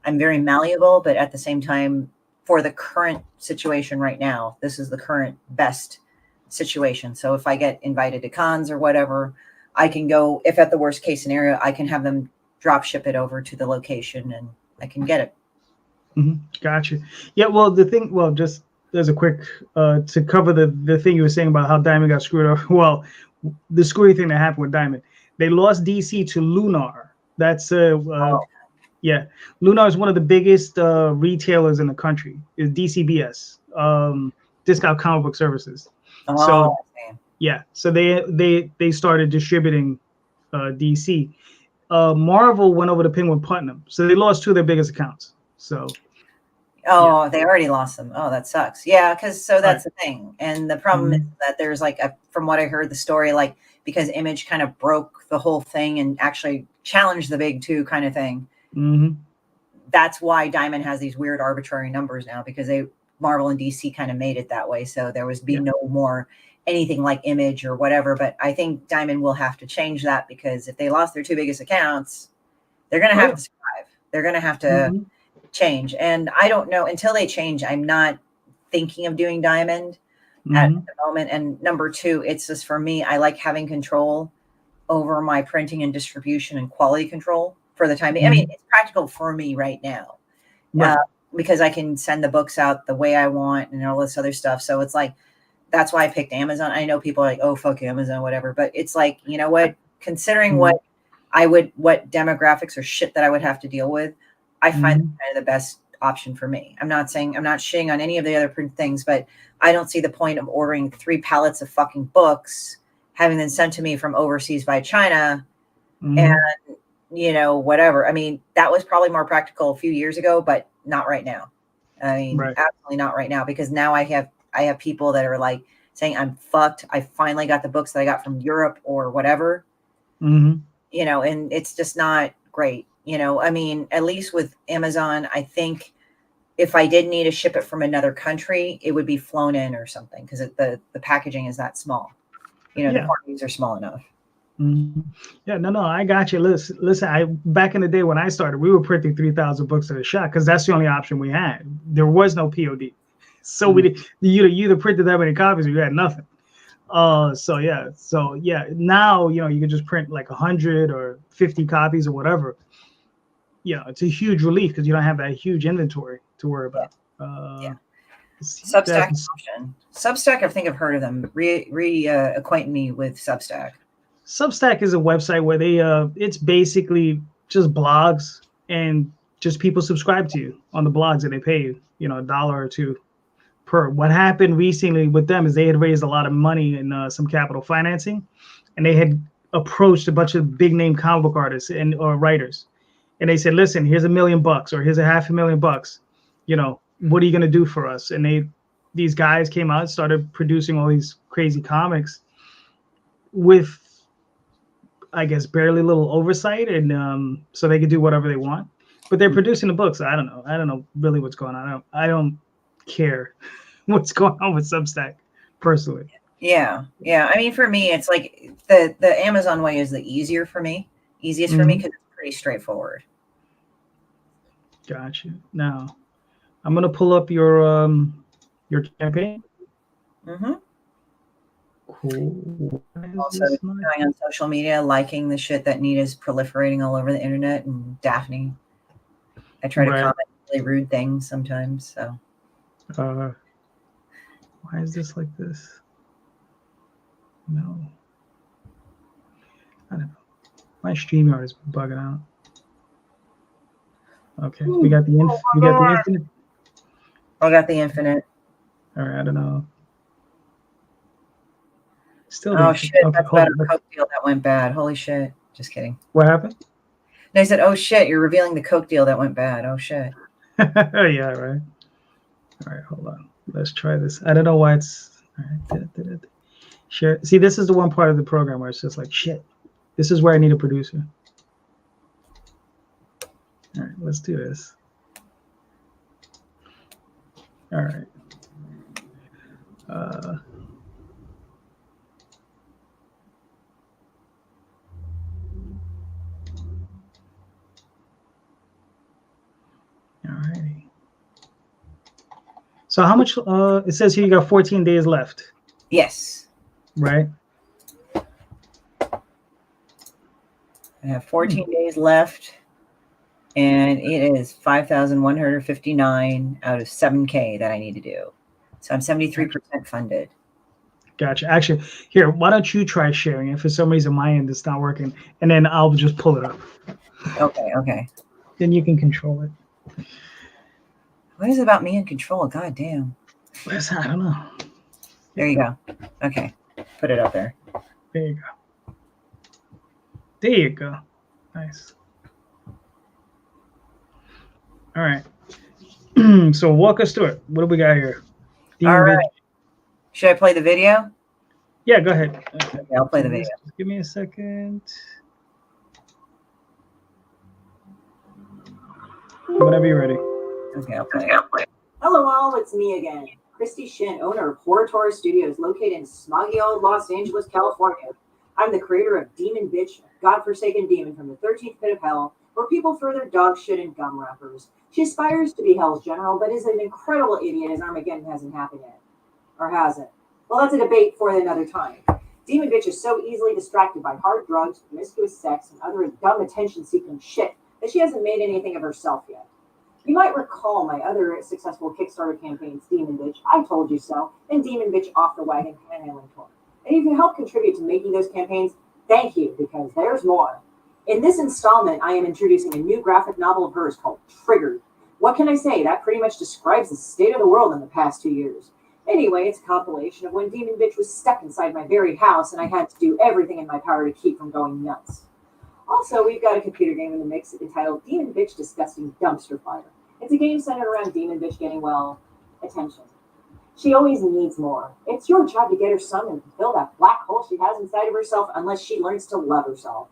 I'm very malleable, but at the same time, for the current situation right now, this is the current best situation. So if I get invited to cons or whatever, I can go, if at the worst case scenario, I can have them drop ship it over to the location and I can get it. Gotcha. Yeah, well, just as a quick, to cover the thing you were saying about how Diamond got screwed up. Well, the screwy thing that happened with Diamond, they lost DC to Lunar. That's yeah, Lunar is one of the biggest retailers in the country. Is DCBS, Discount Comic Book Services. So yeah, so they started distributing DC. Marvel went over to Penguin Putnam, so they lost 2 of their biggest accounts. So yeah. They already lost them. Oh, that sucks. Yeah, because that's the thing, and the problem is that there's like from what I heard, the story, like, because Image kind of broke the whole thing and actually challenged the big 2 kind of thing. That's why Diamond has these weird arbitrary numbers now, because Marvel and DC kind of made it that way. So there was no more anything like Image or whatever. But I think Diamond will have to change that, because if they lost their 2 biggest accounts, they're going to have to survive. They're going to have to change. And I don't know, until they change, I'm not thinking of doing Diamond at the moment. And number 2, it's just, for me, I like having control over my printing and distribution and quality control for the time being. I mean, it's practical for me right now, because I can send the books out the way I want and all this other stuff. So it's like, that's why I picked Amazon. I know people are like, oh, fuck Amazon, whatever. But it's like, you know what, considering what demographics or shit that I would have to deal with, I find kind of the best option for me. I'm not shitting on any of the other print things, but I don't see the point of ordering 3 pallets of fucking books, having them sent to me from overseas by China, and whatever. I mean, that was probably more practical a few years ago, but not right now. I mean, absolutely not right now, because now I have people that are like saying, I'm fucked. I finally got the books that I got from Europe or whatever, and it's just not great. I mean, at least with Amazon, I think if I did need to ship it from another country, it would be flown in or something, because the packaging is that small. The quantities are small enough. Yeah, no, I got you. Listen, back in the day when I started, we were printing 3,000 books at a shot, because that's the only option we had. There was no POD, so you either printed that many copies or you had nothing. So now you can just print like 100 or 50 copies or whatever. It's a huge relief, because you don't have that huge inventory to worry about. Substack option. Substack, I think I've heard of them. Acquaint me with Substack. Substack is a website where they it's basically just blogs, and just people subscribe to you on the blogs, and they pay you $1 or $2 per. What happened recently with them is they had raised a lot of money in some capital financing, and they had approached a bunch of big name comic book artists or writers, and they said, listen, here's $1 million, or here's $500,000, what are you going to do for us? And these guys came out and started producing all these crazy comics with, I guess, barely little oversight, and so they could do whatever they want. But they're producing the books. I don't know really what's going on. I don't care what's going on with Substack personally. Yeah. I mean, for me, it's like the Amazon way is the easiest for me, because it's pretty straightforward. Gotcha. Now, I'm gonna pull up your campaign. Cool. Also, going on social media, liking the shit that Nita's proliferating all over the internet, and Daphne. I try to comment really rude things sometimes. So. Why is this like this? No. I don't know. My StreamYard is bugging out. Okay, we got the infinite. I got the infinite. All right, I don't know. Still. Oh shit! Okay, that's about a Coke deal that went bad. Holy shit! Just kidding. What happened? And I said, "Oh shit! You're revealing the Coke deal that went bad." Oh shit. Yeah. Right. All right. Hold on. Let's try this. I don't know why it's. All right. Share. See, this is the one part of the program where it's just like shit. This is where I need a producer. All right. Let's do this. All right. So how much? It says here you got 14 days left, Yes. right? I have 14 days left, and it is 5,159 out of 7K that I need to do. So I'm 73% funded. Gotcha. Actually, here, why don't you try sharing it? For some reason, my end is not working, and then I'll just pull it up. Okay. Then you can control it. What is it about me in control? God damn. I don't know. There you go. Okay. Put it up there. There you go. There you go. Nice. All right. So walk us through it. What do we got here? All right. Should I play the video? Yeah, go ahead. Okay, I'll play the video. Just give me a second. Whenever you're ready. Okay, I'll play it. Hello all, it's me again. Christie Shinn, owner of Horror Tour Studios, located in smoggy old Los Angeles, California. I'm the creator of Demon Bitch, a godforsaken demon from the 13th pit of hell, where people throw their dog shit in gum wrappers. She aspires to be Hell's General, but is an incredible idiot as Armageddon hasn't happened yet. Or hasn't. Well, that's a debate for another time. Demon Bitch is so easily distracted by hard drugs, promiscuous sex, and other dumb attention-seeking shit that she hasn't made anything of herself yet. You might recall my other successful Kickstarter campaigns, Demon Bitch, I Told You So, and Demon Bitch Off the Wagon Panhandling Tour. And if you help contribute to making those campaigns, thank you, because there's more. In this installment, I am introducing a new graphic novel of hers called Triggered. What can I say? That pretty much describes the state of the world in the past 2 years. Anyway, it's a compilation of when Demon Bitch was stuck inside my very house and I had to do everything in my power to keep from going nuts. Also, we've got a computer game in the mix entitled Demon Bitch Disgusting Dumpster Fire. It's a game centered around Demon Bitch getting, well, attention. She always needs more. It's your job to get her some and fill that black hole she has inside of herself unless she learns to love herself.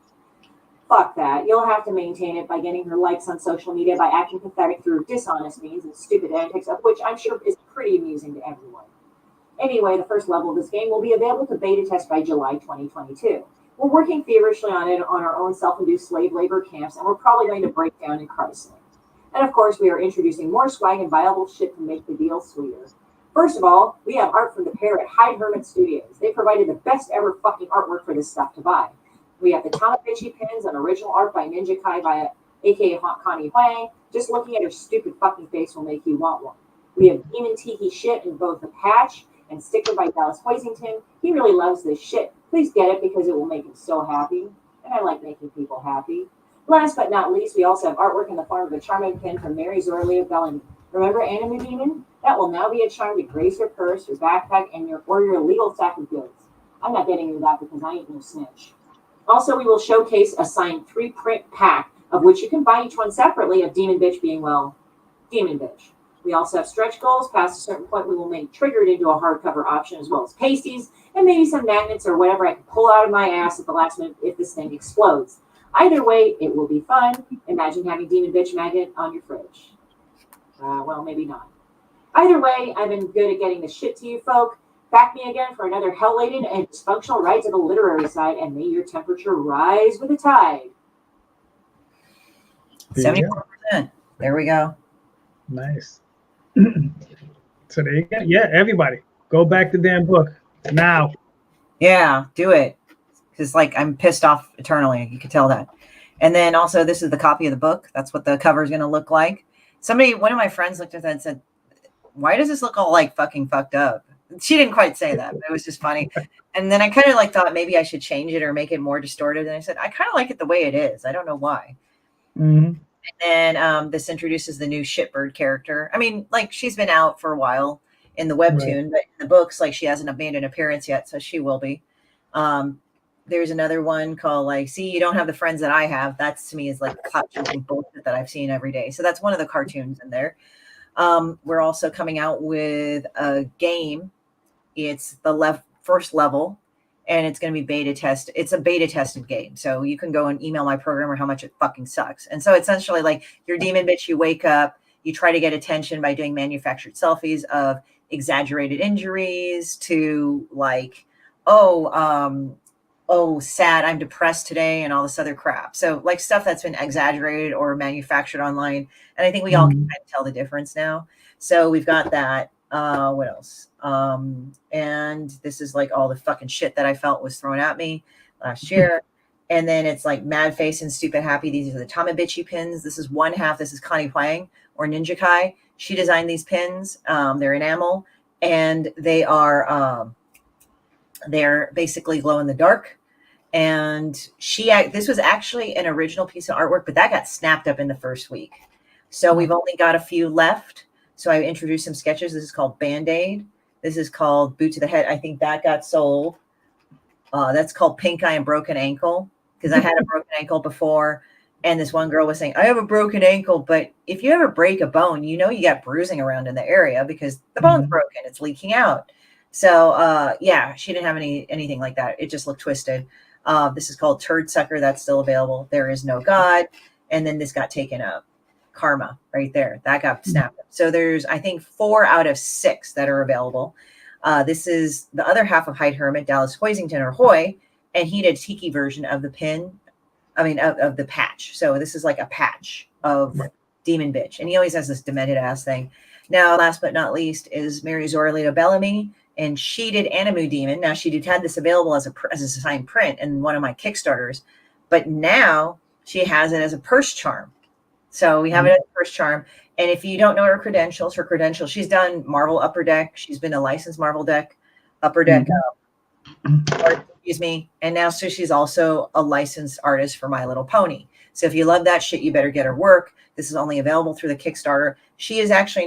Fuck that. You'll have to maintain it by getting her likes on social media by acting pathetic through dishonest means and stupid antics, of which I'm sure is pretty amusing to everyone. Anyway, the first level of this game will be available to beta test by July 2022. We're working feverishly on it on our own self-induced slave labor camps, and we're probably going to break down in Chrysler. And of course, we are introducing more swag and viable shit to make the deal sweeter. First of all, we have art from the pair at Hyde Hermit Studios. They provided the best ever fucking artwork for this stuff to buy. We have the Tamabichi pins and original art by Ninja Kai by aka Connie Huang. Just looking at her stupid fucking face will make you want one. We have Demon Tiki shit in both the patch and sticker by Dallas Hoisington. He really loves this shit. Please get it because it will make him so happy. And I like making people happy. Last but not least, we also have artwork in the form of a charming pin from Mary Zoralito Bellamy. Remember Anime Demon? That will now be a charm to grace your purse, your backpack, and your illegal sack of goods. I'm not getting you that because I ain't no snitch. Also, we will showcase a signed 3-print pack, of which you can buy each one separately, of Demon Bitch being, well, Demon Bitch. We also have stretch goals. Past a certain point, we will make Triggered into a hardcover option, as well as pasties, and maybe some magnets or whatever I can pull out of my ass at the last minute if this thing explodes. Either way, it will be fun. Imagine having Demon Bitch magnet on your fridge. Well, maybe not. Either way, I've been good at getting the shit to you folk. Back me again for another hell-laden and dysfunctional ride to the literary side, and may your temperature rise with the tide. 74%. There we go. Nice. So there you go. Yeah, everybody, go back to the damn book now. Yeah, do it. Because, like, I'm pissed off eternally. You can tell that. And then also, this is the copy of the book. That's what the cover is going to look like. One of my friends looked at that and said, why does this look all, like, fucking fucked up? She didn't quite say that, but it was just funny. And then I kind of, like, thought maybe I should change it or make it more distorted. And I said, I kind of like it the way it is. I don't know why. Mm-hmm. And then this introduces the new Shitbird character. I mean, like, she's been out for a while in the webtoon, but in the books, like, she hasn't made an appearance yet, so she will be. There's another one called, like, see, you don't have the friends that I have. That's, to me, is like clout-chasing bullshit that I've seen every day. So that's one of the cartoons in there. We're also coming out with a game. It's the first level, and it's going to be beta test. It's a beta tested game. So you can go and email my programmer how much it fucking sucks. And so essentially, like, you're Demon Bitch, you wake up, you try to get attention by doing manufactured selfies of exaggerated injuries to, like, sad, I'm depressed today, and all this other crap. So, like, stuff that's been exaggerated or manufactured online. And I think we all can kind of tell the difference now. So we've got that. What else? And this is like all the fucking shit that I felt was thrown at me last year. And then it's like Mad Face and Stupid Happy. These are the Tamabichi pins. This is one half. This is Connie Huang or Ninja Kai. She designed these pins. They're enamel, and they're basically glow in the dark. And this was actually an original piece of artwork, but that got snapped up in the first week. So we've only got a few left. So I introduced some sketches. This is called Band-Aid. This is called Boot to the Head. I think that got sold. That's called Pink Eye and Broken Ankle, because I had a broken ankle before. And this one girl was saying, I have a broken ankle, but if you ever break a bone, you know you got bruising around in the area because the bone's broken. It's leaking out. So, yeah, she didn't have anything like that. It just looked twisted. This is called Turd Sucker. That's still available. There Is No God. And then this got taken up. Karma right there. That got snapped up. So there's, I think, 4 out of 6 that are available. This is the other half of Hyde Hermit, Dallas Hoisington, or Hoy. And he did a tiki version of the pin. I mean, of the patch. So this is like a patch of Demon Bitch. And he always has this demented ass thing. Now, last but not least is Mary Zoralito Bellamy. And she did Animu Demon. Now, she had this available as a signed print in one of my Kickstarters. But now she has it as a purse charm. So we have it as a purse charm. And if you don't know her credentials, she's done Marvel Upper Deck. She's been a licensed Marvel Deck, Upper Deck, excuse me. And now, so she's also a licensed artist for My Little Pony. So if you love that shit, you better get her work. This is only available through the Kickstarter. She is actually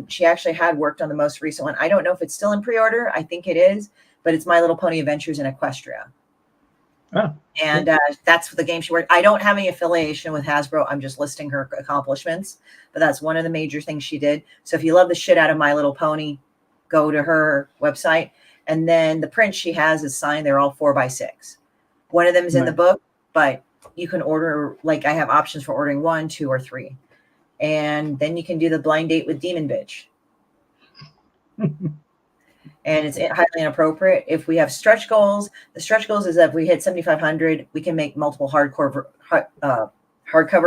she actually had worked on the most recent one. I don't know if it's still in pre-order. I think it is, but it's My Little Pony Adventures in Equestria. Oh, and that's the game she worked. I don't have any affiliation with Hasbro. I'm just listing her accomplishments, but that's one of the major things she did. So if you love the shit out of My Little Pony, go to her website. And then the prints she has is signed. They're all 4x6. One of them is in the book, but you can order, like I have options for ordering 1, 2, or 3. And then you can do the blind date with Demon Bitch. And it's highly inappropriate. If we have stretch goals, the stretch goals is that if we hit 7,500, we can make multiple hardcover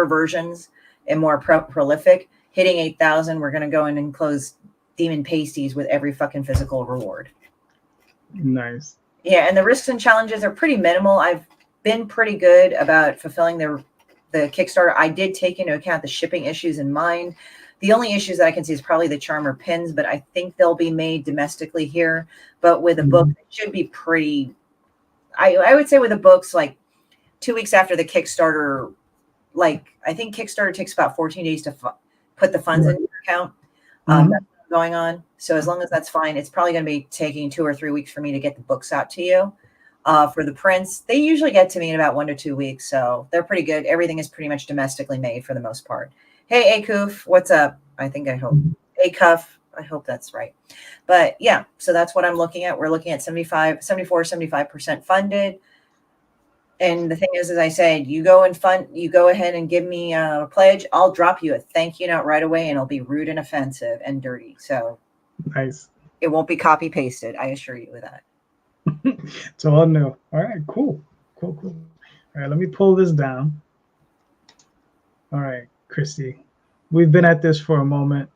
versions and more prolific. Hitting 8,000, we're going to go in and close Demon Pasties with every fucking physical reward. Nice. Yeah, and the risks and challenges are pretty minimal. I've been pretty good about fulfilling the Kickstarter. I did take into account the shipping issues in mind. The only issues that I can see is probably the charmer pins, but I think they'll be made domestically here. But with a book, it should be pretty. I would say with the books, like 2 weeks after the Kickstarter, like I think Kickstarter takes about 14 days to put the funds in your account. That's going on. So as long as that's fine, it's probably going to be taking 2 or 3 weeks for me to get the books out to you. For the prints, they usually get to me in about 1 to 2 weeks. So they're pretty good. Everything is pretty much domestically made for the most part. Hey, Akuf, what's up? I hope. Akuff, I hope that's right. But yeah, so that's what I'm looking at. We're looking at 75% funded. And the thing is, as I said, you go ahead and give me a pledge. I'll drop you a thank you note right away, and it'll be rude and offensive and dirty. So nice. It won't be copy pasted. I assure you of that. It's all new. All right, cool. All right, let me pull this down. All right, Christy, we've been at this for a moment.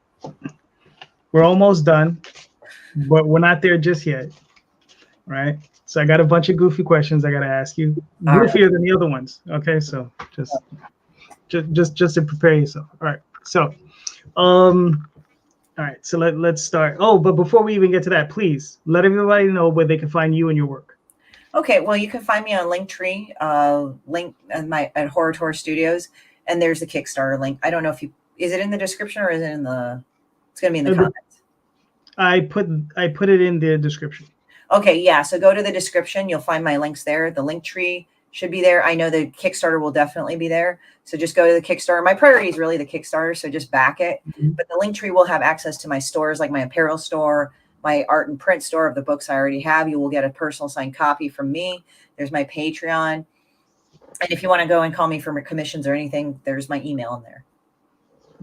We're almost done, but we're not there just yet. Right? So I got a bunch of goofy questions I got to ask you. Goofier than the other ones. Okay, so just to prepare yourself. All right. So, all right. So let's start. Oh, but before we even get to that, please let everybody know where they can find you and your work. Okay. Well, you can find me on Linktree, link at Horror Tour Studios, and there's the Kickstarter link. I don't know if is it in the description or is it in the? It's gonna be in the comments. I put it in the description. Okay, yeah. So go to the description. You'll find my links there. The link tree should be there. I know the Kickstarter will definitely be there. So just go to the Kickstarter. My priority is really the Kickstarter, so just back it. But the link tree will have access to my stores, like my apparel store, my art and print store of the books I already have. You will get a personal signed copy from me. There's my Patreon. And if you want to go and call me for commissions or anything, there's my email in there.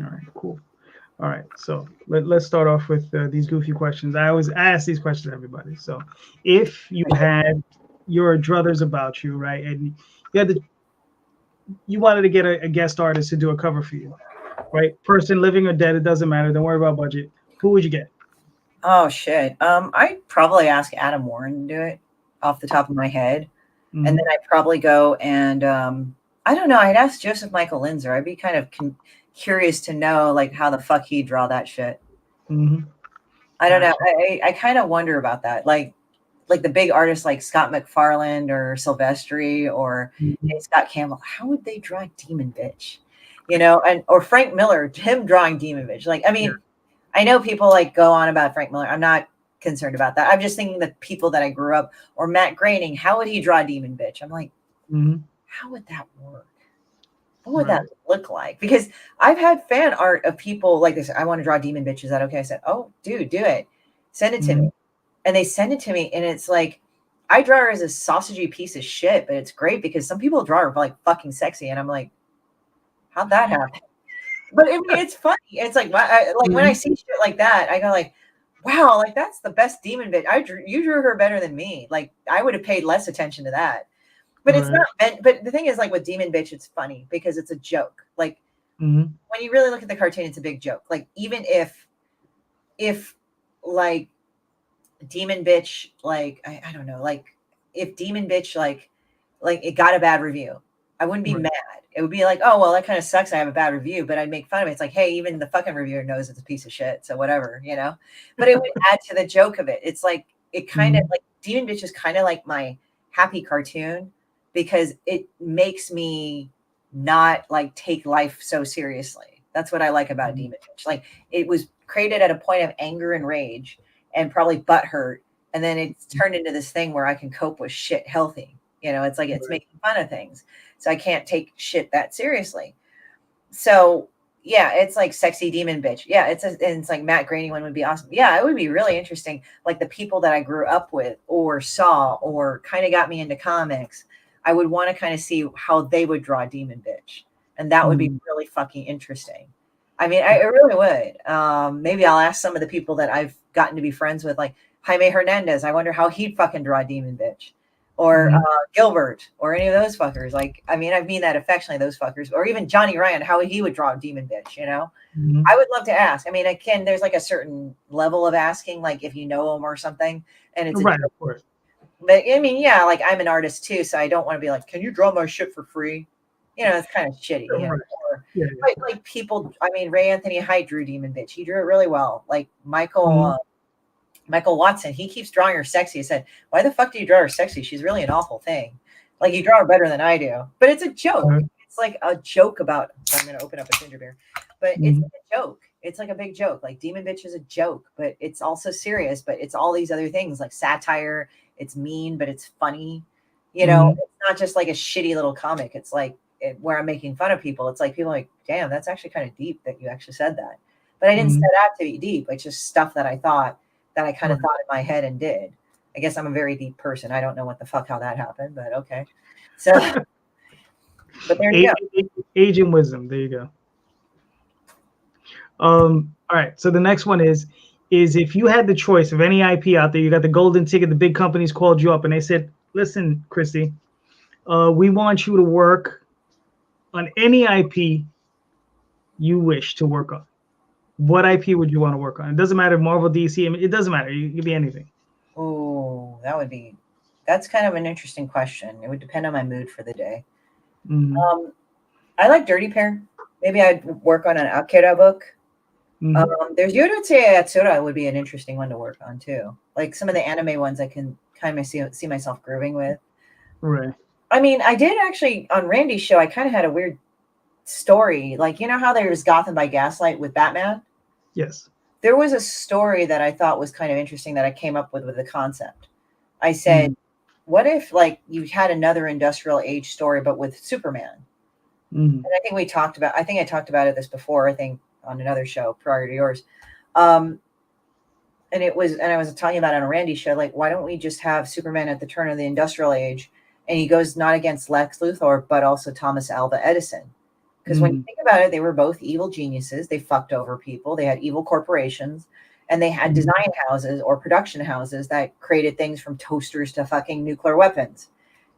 All right, cool. All right, so let's start off with these goofy questions. I always ask these questions to everybody. So if you had your druthers about you, right, and you wanted to get a guest artist to do a cover for you, right? Person living or dead, it doesn't matter. Don't worry about budget. Who would you get? Oh shit. I'd probably ask Adam Warren to do it off the top of my head. And then I'd probably go and I don't know, I'd ask Joseph Michael Linzer. I'd be kind of curious to know like how the fuck he'd draw that shit. I don't know. I kind of wonder about that. Like the big artists like Scott McFarlane or Silvestri or Scott Campbell, how would they draw Demon Bitch? You know, and or Frank Miller, him drawing Demon Bitch. Like, I mean, I know people like go on about Frank Miller. I'm not concerned about that. I'm just thinking the people that I grew up, or Matt Groening, how would he draw Demon Bitch? I'm like, how would that work? What would that look like? Because I've had fan art of people like this. I want to draw Demon Bitch. Is that okay? I said, oh, dude, do it. Send it to me. And they send it to me. And it's like, I draw her as a sausagey piece of shit, but it's great because some people draw her like fucking sexy. And I'm like, how'd that happen? But I mean, it's funny. It's like, when I see shit like that, I go like, wow, like that's the best Demon Bitch. You drew her better than me. Like I would have paid less attention to that. But it's not meant. But the thing is, like with Demon Bitch, it's funny because it's a joke. Like when you really look at the cartoon, it's a big joke. Like even if like Demon Bitch, like I don't know, like if Demon Bitch like it got a bad review, I wouldn't be mad. It would be like, oh well, that kind of sucks. I have a bad review, but I'd make fun of it. It's like, hey, even the fucking reviewer knows it's a piece of shit, so whatever, you know. But it would add to the joke of it. It's like it kind of like Demon Bitch is kind of like my happy cartoon because it makes me not like take life so seriously. That's what I like about Demon Bitch. Like it was created at a point of anger and rage and probably butthurt, and then it's turned into this thing where I can cope with shit healthy. You know, it's like it's making fun of things. So I can't take shit that seriously. So yeah, it's like sexy Demon Bitch. Yeah, it's like Matt Groening one would be awesome. Yeah, it would be really interesting. Like the people that I grew up with or saw or kind of got me into comics, I would want to kind of see how they would draw Demon Bitch. And that would be really fucking interesting. I mean, I really would. Maybe I'll ask some of the people that I've gotten to be friends with, like Jaime Hernandez. I wonder how he'd fucking draw Demon Bitch. Or Gilbert, or any of those fuckers. Like, I mean, I mean that affectionately, those fuckers. Or even Johnny Ryan, how he would draw Demon Bitch, you know? I would love to ask. I mean, again, there's like a certain level of asking, like if you know him or something. And it's of course. But I mean, yeah, like I'm an artist too, so I don't want to be like, can you draw my shit for free? You know, it's kind of shitty. You know? Like people, I mean, Ray Anthony Height drew Demon Bitch. He drew it really well. Like Michael Watson, he keeps drawing her sexy. He said, why the fuck do you draw her sexy? She's really an awful thing. Like you draw her better than I do. But it's a joke. It's like a joke about, I'm going to open up a ginger beer. But it's like a joke. It's like a big joke. Like Demon Bitch is a joke, but it's also serious. But it's all these other things like satire. It's mean, but it's funny. You know, it's not just like a shitty little comic. It's like where I'm making fun of people. It's like people are like, damn, that's actually kind of deep that you actually said that. But I didn't set out to be deep. It's just stuff that I thought that I kind of thought in my head and did. I guess I'm a very deep person. I don't know what the fuck how that happened, but okay. So, but there you go. Age and wisdom. There you go. All right. So the next one is if you had the choice of any IP out there, you got the golden ticket, the big companies called you up and they said, listen, Christie, we want you to work on any IP you wish to work on. What IP would you want to work on? It doesn't matter, Marvel, DC. I mean, it doesn't matter. It could be anything. Oh, that's kind of an interesting question. It would depend on my mood for the day. I like Dirty Pair. Maybe I'd work on an Akira book. There's Yorotsuya Yatsura would be an interesting one to work on too. Like some of the anime ones I can kind of see myself grooving with. Right. I mean, I did actually on Randy's show, I kind of had a weird story. Like, you know how there's Gotham by Gaslight with Batman? Yes. There was a story that I thought was kind of interesting that I came up with the concept. I said, what if like you had another industrial age story, but with Superman? And I think I talked about this before, I think on another show prior to yours. And I was talking about it on a Randy show, like, why don't we just have Superman at the turn of the industrial age? And he goes not against Lex Luthor, but also Thomas Alva Edison. Because when you think about it, they were both evil geniuses. They fucked over people. They had evil corporations. And they had design houses or production houses that created things from toasters to fucking nuclear weapons.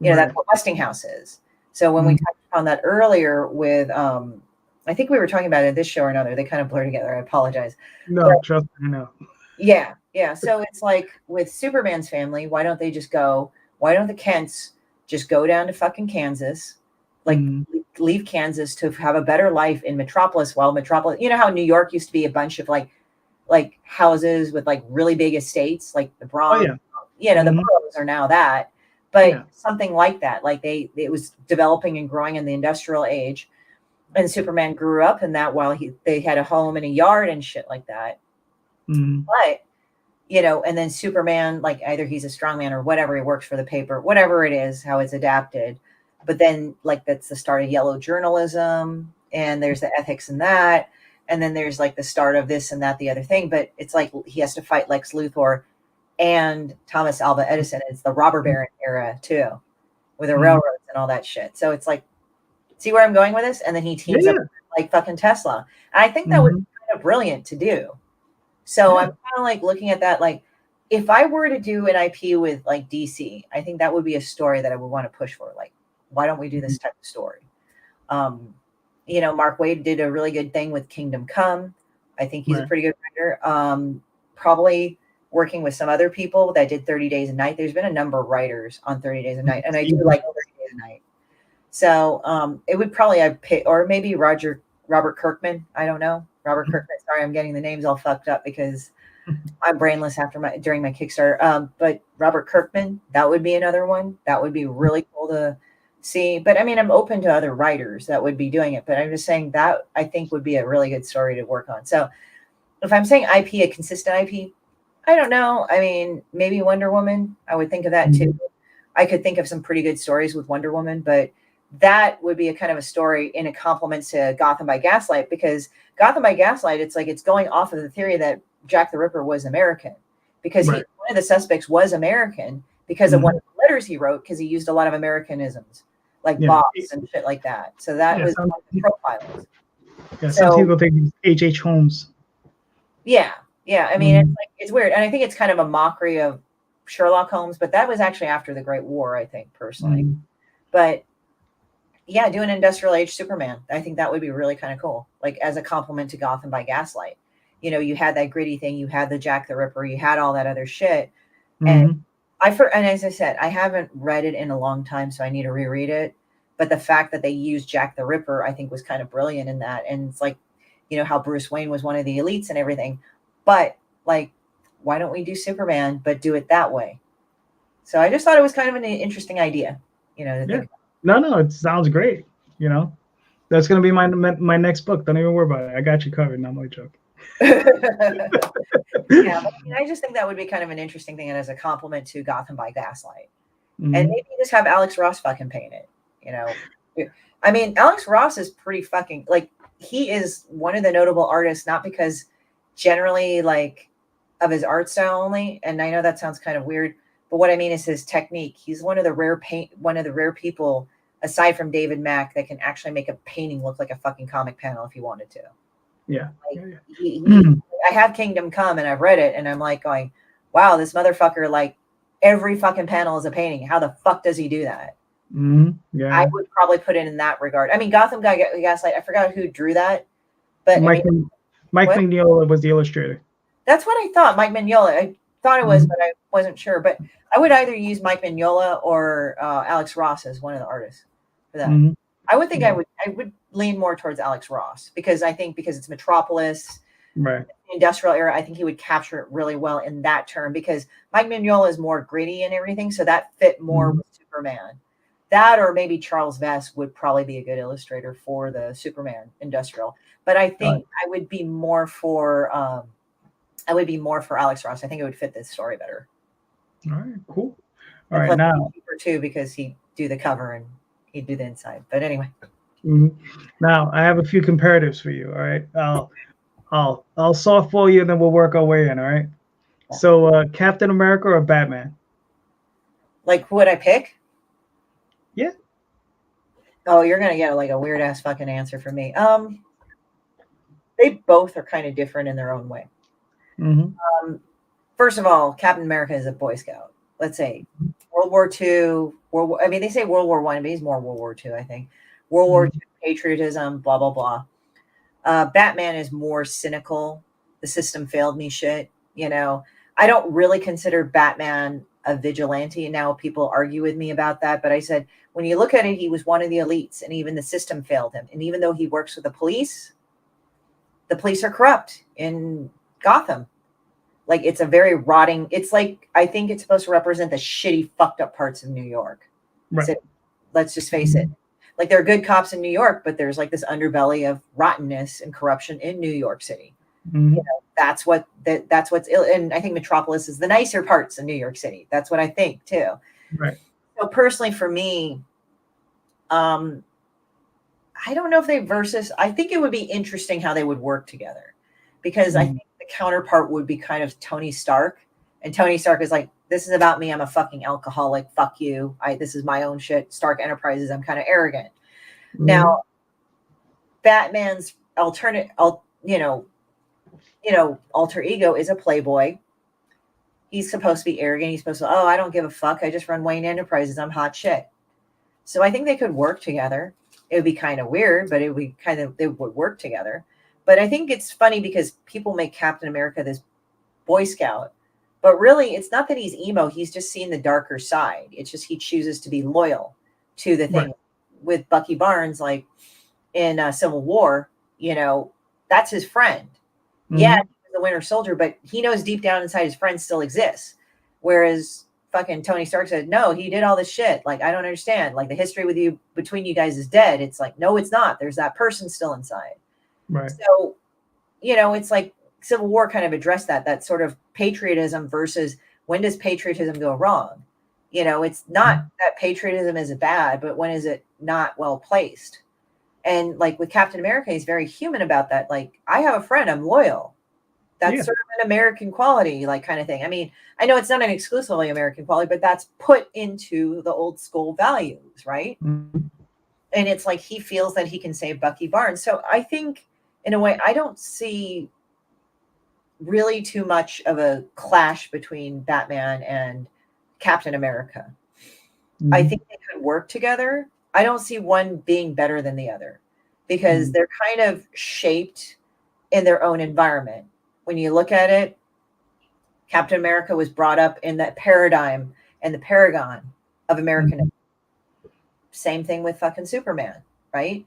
You know, that's what Westinghouse is. So when we touched on that earlier with, I think we were talking about it in this show or another. They kind of blur together. I apologize. No, trust me, no. Yeah. Yeah. So it's like with Superman's family, why don't the Kents just go down to fucking Kansas, like leave Kansas to have a better life in Metropolis? While Metropolis, you know how New York used to be a bunch of like houses with like really big estates, like the Bronx, the boroughs are now that, but something like that, like it was developing and growing in the industrial age, and Superman grew up in that while they had a home and a yard and shit like that. But and then Superman, like either he's a strongman or whatever, he works for the paper, whatever it is, how it's adapted. But then like that's the start of yellow journalism, and there's the ethics in that. And then there's like the start of this and that, the other thing. But it's like he has to fight Lex Luthor and Thomas Alva Edison. It's the robber baron era too, with the railroads and all that shit. So it's like, see where I'm going with this? And then he teams up with like fucking Tesla. And I think that would be kind of brilliant to do. So I'm kind of like looking at that, like if I were to do an IP with like DC, I think that would be a story that I would want to push for. Like, why don't we do this type of story? Mark Waid did a really good thing with Kingdom Come. I think he's a pretty good writer. Probably working with some other people that did 30 Days a Night. There's been a number of writers on 30 Days a Night, and I do like 30 Days a Night. So it would probably or maybe Robert Kirkman. I don't know. Robert Kirkman. Sorry, I'm getting the names all fucked up because I'm brainless during my Kickstarter. But Robert Kirkman, that would be another one. That would be really cool to see. But I mean, I'm open to other writers that would be doing it. But I'm just saying that I think would be a really good story to work on. So if I'm saying IP, a consistent IP, I don't know. I mean, maybe Wonder Woman. I would think of that too. I could think of some pretty good stories with Wonder Woman, but that would be a kind of a story in a complement to Gotham by Gaslight, because Gotham by Gaslight, it's like it's going off of the theory that Jack the Ripper was American, because one of the suspects was American because of one of the letters he wrote, because he used a lot of Americanisms like boss and shit like that. So that was one of the profiles. Yeah, some people think H.H. Holmes. Yeah. I mean, it's weird. And I think it's kind of a mockery of Sherlock Holmes, but that was actually after the Great War, I think, personally. But yeah, do an industrial age Superman. I think that would be really kind of cool. Like as a compliment to Gotham by Gaslight. You had that gritty thing, you had the Jack the Ripper, you had all that other shit. And and as I said, I haven't read it in a long time, so I need to reread it. But the fact that they used Jack the Ripper, I think was kind of brilliant in that. And it's like, how Bruce Wayne was one of the elites and everything. But like, why don't we do Superman, but do it that way? So I just thought it was kind of an interesting idea, to think about. No, it sounds great. That's going to be my next book. Don't even worry about it. I got you covered. Not my joke. Yeah, but, I just think that would be kind of an interesting thing, and as a compliment to Gotham by Gaslight. And maybe just have Alex Ross fucking paint it. I mean, Alex Ross is pretty fucking, like, he is one of the notable artists, not because generally like of his art style only, and I know that sounds kind of weird, but what I mean is his technique. He's one of the rare people aside from David Mack that can actually make a painting look like a fucking comic panel if he wanted to. Yeah. I have Kingdom Come and I've read it and I'm like going, wow, this motherfucker, like every fucking panel is a painting. How the fuck does he do that? Yeah. I would probably put it in that regard. I mean, Gotham by Gaslight, I forgot who drew that, but Mike Mignola was the illustrator. That's what I thought. Mike Mignola. I thought it was, but I wasn't sure. But I would either use Mike Mignola or Alex Ross as one of the artists for that. I would think I would lean more towards Alex Ross because it's Metropolis, industrial era. I think he would capture it really well in that term because Mike Mignola is more gritty and everything, so that fit more with Superman. That or maybe Charles Vess would probably be a good illustrator for the Superman industrial. But I think I would be more for Alex Ross. I think it would fit this story better. All right, cool. All right, now cheaper too because he'd do the cover and he'd do the inside. But anyway. Now I have a few comparatives for you. All right, I'll softball you and then we'll work our way in. All right. Yeah. So Captain America or Batman? Like who would I pick? Yeah. Oh, you're gonna get like a weird ass fucking answer from me. They both are kind of different in their own way. First of all, Captain America is a Boy Scout. Let's say World War II. They say World War I, but he's more World War II, I think. World War II, patriotism, blah blah blah. Batman is more cynical. The system failed me, shit. I don't really consider Batman a vigilante. And now people argue with me about that. But I said, when you look at it, he was one of the elites, and even the system failed him. And even though he works with the police are corrupt in Gotham. Like, it's a very rotting, it's like, I think it's supposed to represent the shitty, fucked up parts of New York. Right. So, let's just face it. Like, there are good cops in New York, but there's like this underbelly of rottenness and corruption in New York City. Mm-hmm. You know, that's what's ill. And I think Metropolis is the nicer parts of New York City. That's what I think too. Right. So personally, for me, I don't know if I think it would be interesting how they would work together, because I think the counterpart would be kind of Tony Stark, and Tony Stark is like, this is about me. I'm a fucking alcoholic. Fuck you. This is my own shit. Stark Enterprises. I'm kind of arrogant. Mm-hmm. Now, Batman's alter ego is a playboy. He's supposed to be arrogant. He's supposed to, I don't give a fuck. I just run Wayne Enterprises. I'm hot shit. So I think they could work together. It would be kind of weird, but they would work together. But I think it's funny because people make Captain America this Boy Scout, but really it's not that he's emo. He's just seeing the darker side. It's just he chooses to be loyal to the thing. Right. With Bucky Barnes, like in Civil War, that's his friend. Mm-hmm. Yeah, he's the Winter Soldier, but he knows deep down inside his friend still exists. Whereas fucking Tony Stark said, no, he did all this shit. Like, I don't understand. Like, the history between you guys is dead. It's like, no, it's not. There's that person still inside. Right. So, it's like Civil War kind of addressed that sort of patriotism versus when does patriotism go wrong? It's not that patriotism is bad, but when is it not well placed? And like with Captain America, he's very human about that. Like, I have a friend, I'm loyal. That's sort of an American quality, like kind of thing. I mean, I know it's not an exclusively American quality, but that's put into the old school values, right? Mm-hmm. And it's like he feels that he can save Bucky Barnes. So I think, in a way, I don't see really too much of a clash between Batman and Captain America. Mm-hmm. I think they could work together. I don't see one being better than the other because they're kind of shaped in their own environment. When you look at it, Captain America was brought up in that paradigm and the paragon of American. Same thing with fucking Superman, right?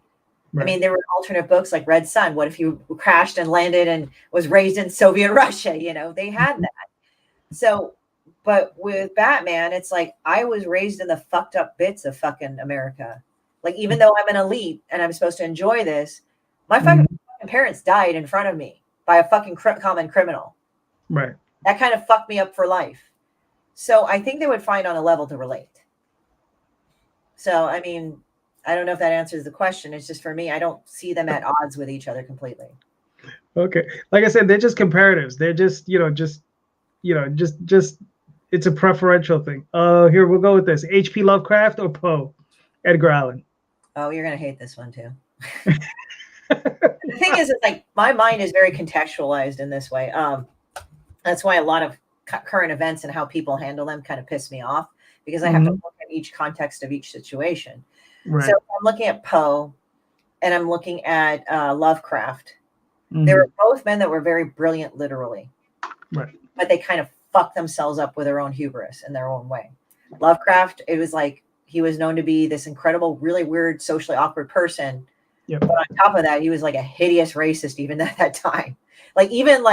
I mean, there were alternate books like Red Sun. What if you crashed and landed and was raised in Soviet Russia? They had that. So, but with Batman, it's like, I was raised in the fucked up bits of fucking America. Like, even though I'm an elite and I'm supposed to enjoy this, my fucking parents died in front of me by a fucking common criminal. Right. That kind of fucked me up for life. So I think they would find on a level to relate. So, I mean, I don't know if that answers the question. It's just, for me, I don't see them at odds with each other completely. Okay. Like I said, they're just comparatives. They're just, it's a preferential thing. Here, we'll go with this. H.P. Lovecraft or Poe? Edgar Allan. Oh, you're going to hate this one too. The thing is, it's like, my mind is very contextualized in this way. That's why a lot of current events and how people handle them kind of piss me off, because I have to look at each context of each situation. Right. So I'm looking at Poe and I'm looking at Lovecraft. They were both men that were very brilliant, literally. Right. But they kind of fucked themselves up with their own hubris in their own way. Lovecraft, it was like he was known to be this incredible, really weird, socially awkward person. Yep. But on top of that, he was like a hideous racist even at that time. Even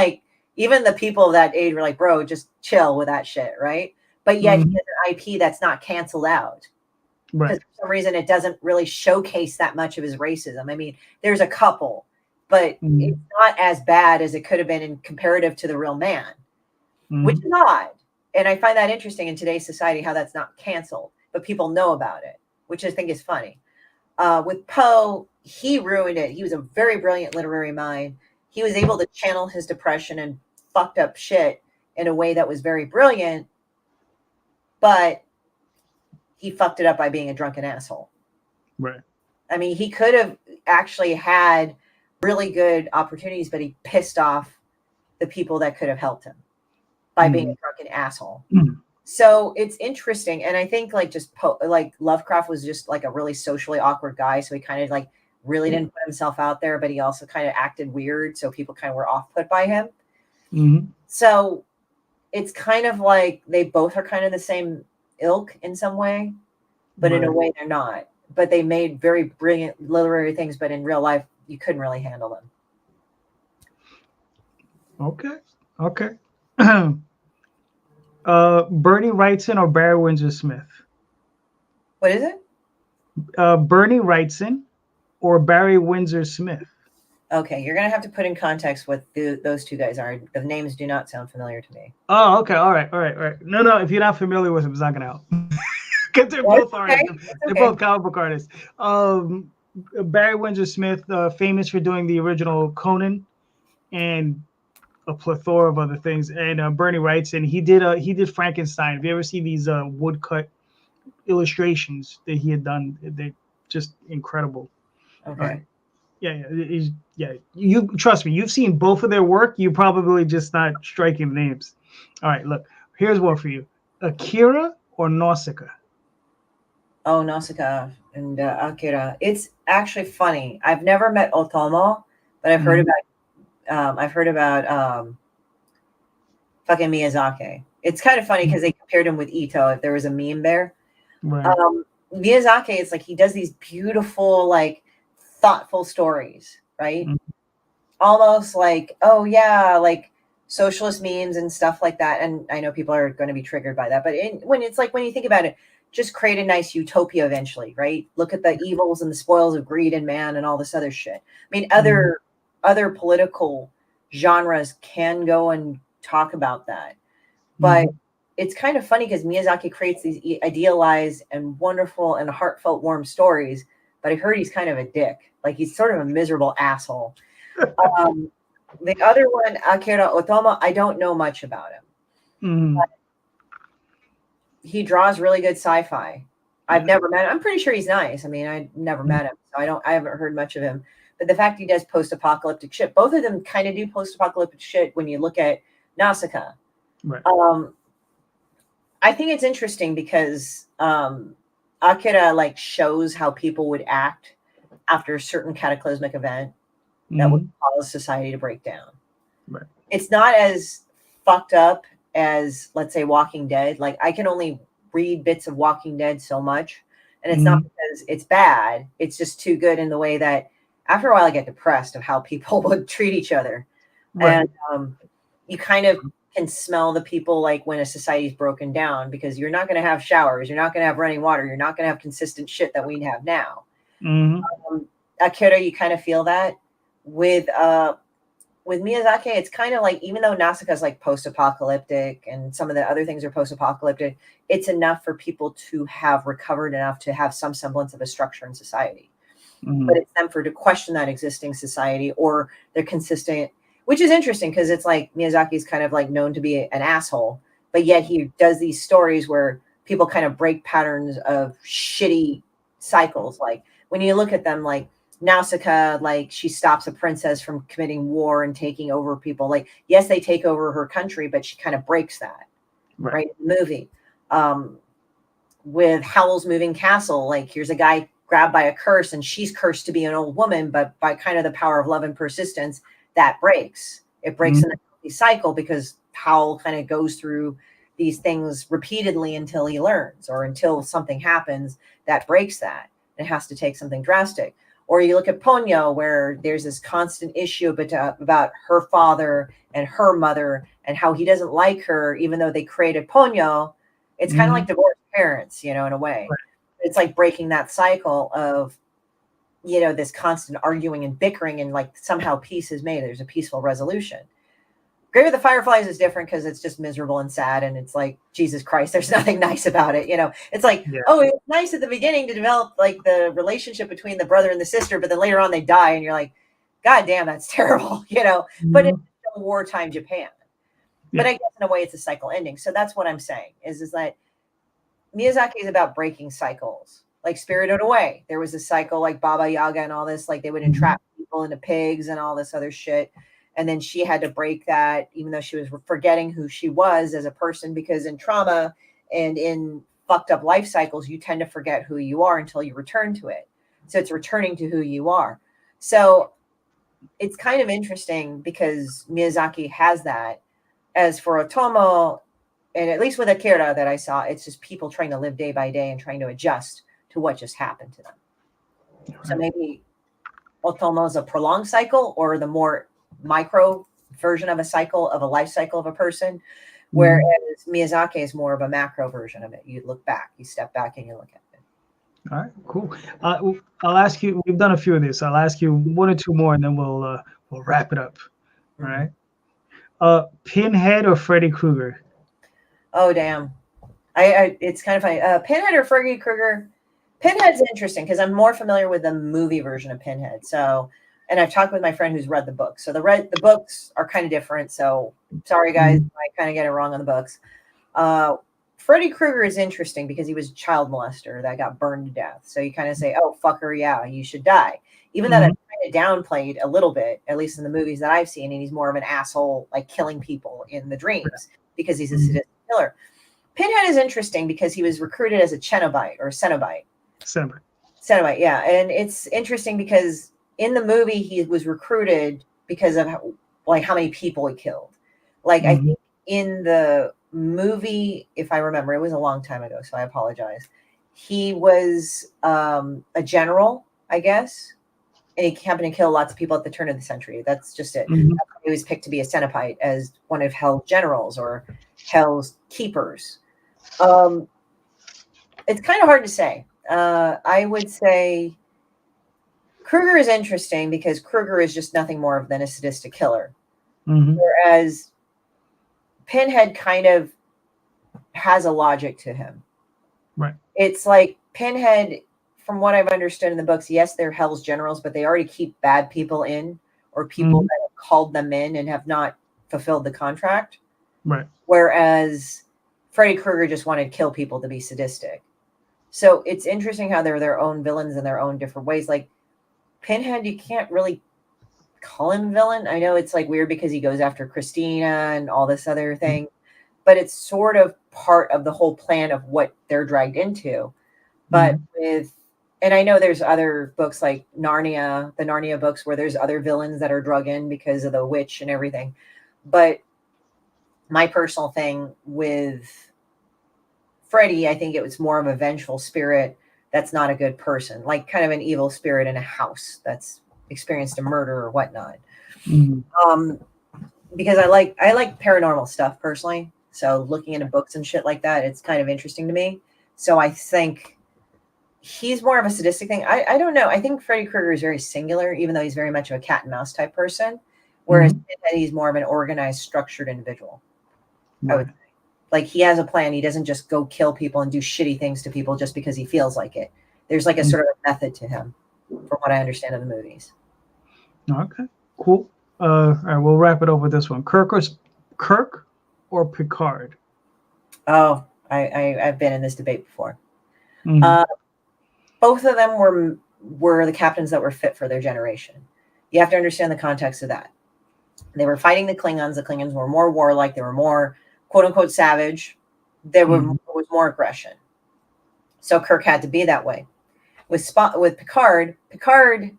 the people of that age were like, bro, just chill with that shit, right? But yet he has an IP that's not canceled out. Right. Because for some reason it doesn't really showcase that much of his racism. I mean, there's a couple, but it's not as bad as it could have been in comparative to the real man, which is odd. And I find that interesting in today's society, how that's not canceled, but people know about it, which I think is funny. With Poe, he ruined it. He was a very brilliant literary mind. He was able to channel his depression and fucked up shit in a way that was very brilliant, but he fucked it up by being a drunken asshole. Right. I mean, he could have actually had really good opportunities, but he pissed off the people that could have helped him by being a drunken asshole. So it's interesting. And I think like Lovecraft was just like a really socially awkward guy. So he kind of like really didn't put himself out there, but he also kind of acted weird. So people kind of were off put by him. So it's kind of like they both are kind of the same ilk in some way, but in a way they're not. But they made very brilliant literary things, but in real life, you couldn't really handle them. Okay. Bernie Wrightson or Barry Windsor Smith? What is it? Bernie Wrightson or Barry Windsor Smith? Okay, you're gonna have to put in context what those two guys are. The names do not sound familiar to me. Oh, okay. All right. No. If you're not familiar with them, it's not gonna help. Because they're both artists. They're both comic book artists. Barry Windsor Smith, famous for doing the original Conan and a plethora of other things. And Bernie Wrightson, he did Frankenstein. Have you ever seen these woodcut illustrations that he had done? They're just incredible. Okay. Right. Yeah. You trust me. You've seen both of their work. You're probably just not striking names. All right. Look, here's one for you: Akira or Nausicaa? Oh, Nausicaa and Akira. It's actually funny. I've never met Otoma, but I've heard about fucking Miyazaki. It's kind of funny because they compared him with Ito. If there was a meme there, Right. Miyazaki, it's like he does these beautiful, like thoughtful stories, right? Almost like, oh yeah, like socialist memes and stuff like that. And I know people are going to be triggered by that, but when you think about it, just create a nice utopia eventually, right? Look at the evils and the spoils of greed and man and all this other shit. I mean, other political genres can go and talk about that, but it's kind of funny because Miyazaki creates these idealized and wonderful and heartfelt, warm stories. But I heard he's kind of a dick. Like he's sort of a miserable asshole. The other one, Akira Otoma, I don't know much about him. But he draws really good sci-fi. I've never met him. I'm pretty sure he's nice. I mean, I never met him, so I haven't heard much of him. But the fact he does post-apocalyptic shit, both of them kind of do post-apocalyptic shit when you look at Nausicaa. Right. I think it's interesting because Akira like shows how people would act after a certain cataclysmic event that would cause society to break down. Right. It's not as fucked up as, let's say, Walking Dead. Like I can only read bits of Walking Dead so much, and it's not because it's bad. It's just too good in the way that after a while I get depressed of how people would treat each other. Right. And you kind of can smell the people like when a society's broken down because you're not going to have showers, you're not going to have running water, you're not going to have consistent shit that we have now. Akira, you kind of feel that with Miyazaki. It's kind of like, even though Nausicaa is like post-apocalyptic and some of the other things are post-apocalyptic, it's enough for people to have recovered enough to have some semblance of a structure in society. But it's them to question that existing society, or they're consistent, which is interesting because it's like Miyazaki is kind of like known to be an asshole, but yet he does these stories where people kind of break patterns of shitty cycles. Like when you look at them, like Nausicaa, like she stops a princess from committing war and taking over people. Like, yes, they take over her country, but she kind of breaks that, right? In the movie. With Howl's Moving Castle, like here's a guy grabbed by a curse and she's cursed to be an old woman, but by kind of the power of love and persistence, that breaks. It breaks in a healthy cycle because Howl kind of goes through these things repeatedly until he learns, or until something happens that breaks that. It has to take something drastic. Or you look at Ponyo, where there's this constant issue about her father and her mother and how he doesn't like her, even though they created Ponyo. It's kind of like divorced parents, in a way. Right. It's like breaking that cycle of, this constant arguing and bickering, and like somehow peace is made. There's a peaceful resolution. Grave of the Fireflies is different because it's just miserable and sad. And it's like, Jesus Christ, there's nothing nice about it. It's like, oh, it's nice at the beginning to develop like the relationship between the brother and the sister, but then later on they die. And you're like, God damn, that's terrible, but it's still wartime Japan. But I guess in a way it's a cycle ending. So that's what I'm saying is that Miyazaki is about breaking cycles. Like Spirited Away, there was a cycle like Baba Yaga and all this, like they would entrap people into pigs and all this other shit. And then she had to break that, even though she was forgetting who she was as a person, because in trauma and in fucked up life cycles, you tend to forget who you are until you return to it. So it's returning to who you are. So it's kind of interesting because Miyazaki has that. As for Otomo, and at least with Akira that I saw, it's just people trying to live day by day and trying to adjust to what just happened to them. Right. So maybe Otoma is a prolonged cycle, or the more micro version of a cycle of a life cycle of a person, whereas Miyazaki is more of a macro version of it. You look back, you step back, and you look at it. All right, cool. I'll ask you. We've done a few of this. I'll ask you one or two more, and then we'll wrap it up. All right. Pinhead or Freddy Krueger? Oh damn! It's kind of funny. Pinhead or Freddy Krueger? Pinhead's interesting because I'm more familiar with the movie version of Pinhead. So, and I've talked with my friend who's read the books. So the books are kind of different. So sorry guys, I kind of get it wrong on the books. Freddy Krueger is interesting because he was a child molester that got burned to death. So you kind of say, oh, fucker, yeah, you should die. Even though that's kind of downplayed a little bit, at least in the movies that I've seen, and he's more of an asshole, like killing people in the dreams because he's a sadistic killer. Pinhead is interesting because he was recruited as a Cenobite or Cenobite. Cenobite, yeah. And it's interesting because in the movie, he was recruited because of how many people he killed. Like, I think in the movie, if I remember, it was a long time ago, so I apologize. He was a general, I guess, and he happened to kill lots of people at the turn of the century. That's just it. He was picked to be a Cenobite as one of Hell's generals or Hell's keepers. It's kind of hard to say. I would say Krueger is interesting because Krueger is just nothing more than a sadistic killer. Whereas Pinhead kind of has a logic to him. Right. It's like Pinhead, from what I've understood in the books, yes, they're Hell's generals, but they already keep bad people in, or people that have called them in and have not fulfilled the contract. Right. Whereas Freddy Krueger just wanted to kill people to be sadistic. So it's interesting how they're their own villains in their own different ways. Like Pinhead, you can't really call him villain. I know it's like weird because he goes after Christina and all this other thing, but it's sort of part of the whole plan of what they're dragged into. But and I know there's other books like Narnia, the Narnia books, where there's other villains that are drug in because of the witch and everything. But my personal thing with Freddy, I think it was more of a vengeful spirit that's not a good person, like kind of an evil spirit in a house that's experienced a murder or whatnot. Because I like paranormal stuff personally. So looking into books and shit like that, it's kind of interesting to me. So I think he's more of a sadistic thing. I don't know. I think Freddy Krueger is very singular, even though he's very much of a cat and mouse type person. Whereas he's more of an organized, structured individual. I would say. Like he has a plan. He doesn't just go kill people and do shitty things to people just because he feels like it. There's like a sort of a method to him, from what I understand of the movies. Okay, cool. All right, we'll wrap it up with this one. Kirk or Picard? Oh, I've been in this debate before. Both of them were the captains that were fit for their generation. You have to understand the context of that. They were fighting the Klingons. The Klingons were more warlike. They were more quote unquote savage. There was more aggression. So Kirk had to be that way. With Picard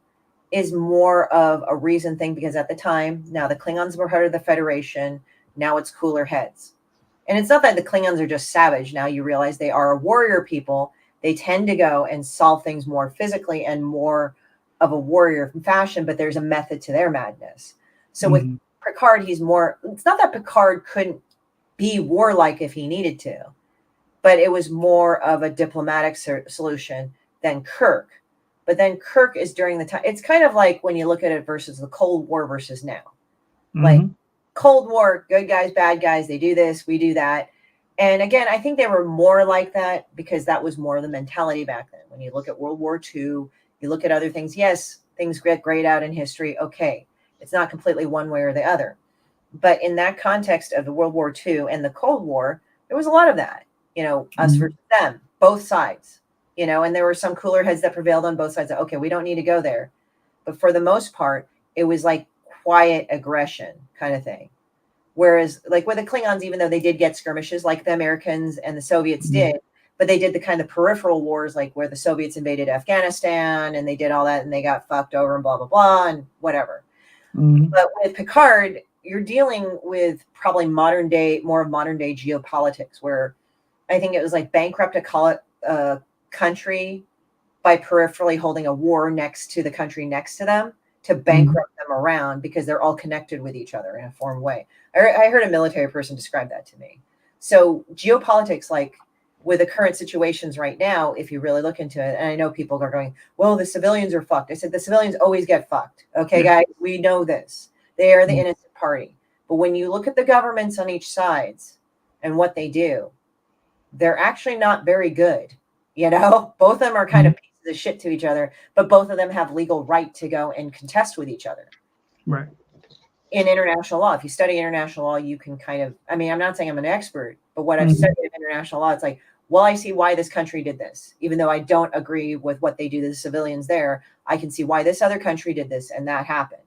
is more of a reason thing because at the time, now the Klingons were part of the Federation. Now it's cooler heads. And it's not that the Klingons are just savage. Now you realize they are a warrior people. They tend to go and solve things more physically and more of a warrior fashion, but there's a method to their madness. So with Picard, he's more, it's not that Picard couldn't be warlike if he needed to, but it was more of a diplomatic solution than Kirk. But then Kirk is during the time, it's kind of like when you look at it versus the Cold War versus now. Like Cold War, good guys, bad guys, they do this, we do that. And again, I think they were more like that because that was more the mentality back then. When you look at World War II, you look at other things, yes, things get grayed out in history. Okay, it's not completely one way or the other. But in that context of the World War II and the Cold War, there was a lot of that, us versus them, both sides, and there were some cooler heads that prevailed on both sides. Okay, we don't need to go there. But for the most part, it was like quiet aggression kind of thing. Whereas like with the Klingons, even though they did get skirmishes like the Americans and the Soviets did, but they did the kind of peripheral wars, like where the Soviets invaded Afghanistan and they did all that and they got fucked over and blah, blah, blah, and whatever. But with Picard, you're dealing with probably more modern day geopolitics, where I think it was like bankrupt a country by peripherally holding a war next to the country next to them to bankrupt them around, because they're all connected with each other in a form way. I heard a military person describe that to me. So geopolitics, like with the current situations right now, if you really look into it, and I know people are going, well, the civilians are fucked. I said, the civilians always get fucked. Okay, guys, we know this. They are the innocent party. But when you look at the governments on each sides and what they do, they're actually not very good. You know, both of them are kind of pieces of shit to each other, but both of them have legal right to go and contest with each other. Right. In international law, if you study international law, you can kind of, I mean, I'm not saying I'm an expert, but what I've studied in international law, it's like, well, I see why this country did this. Even though I don't agree with what they do to the civilians there, I can see why this other country did this and that happened.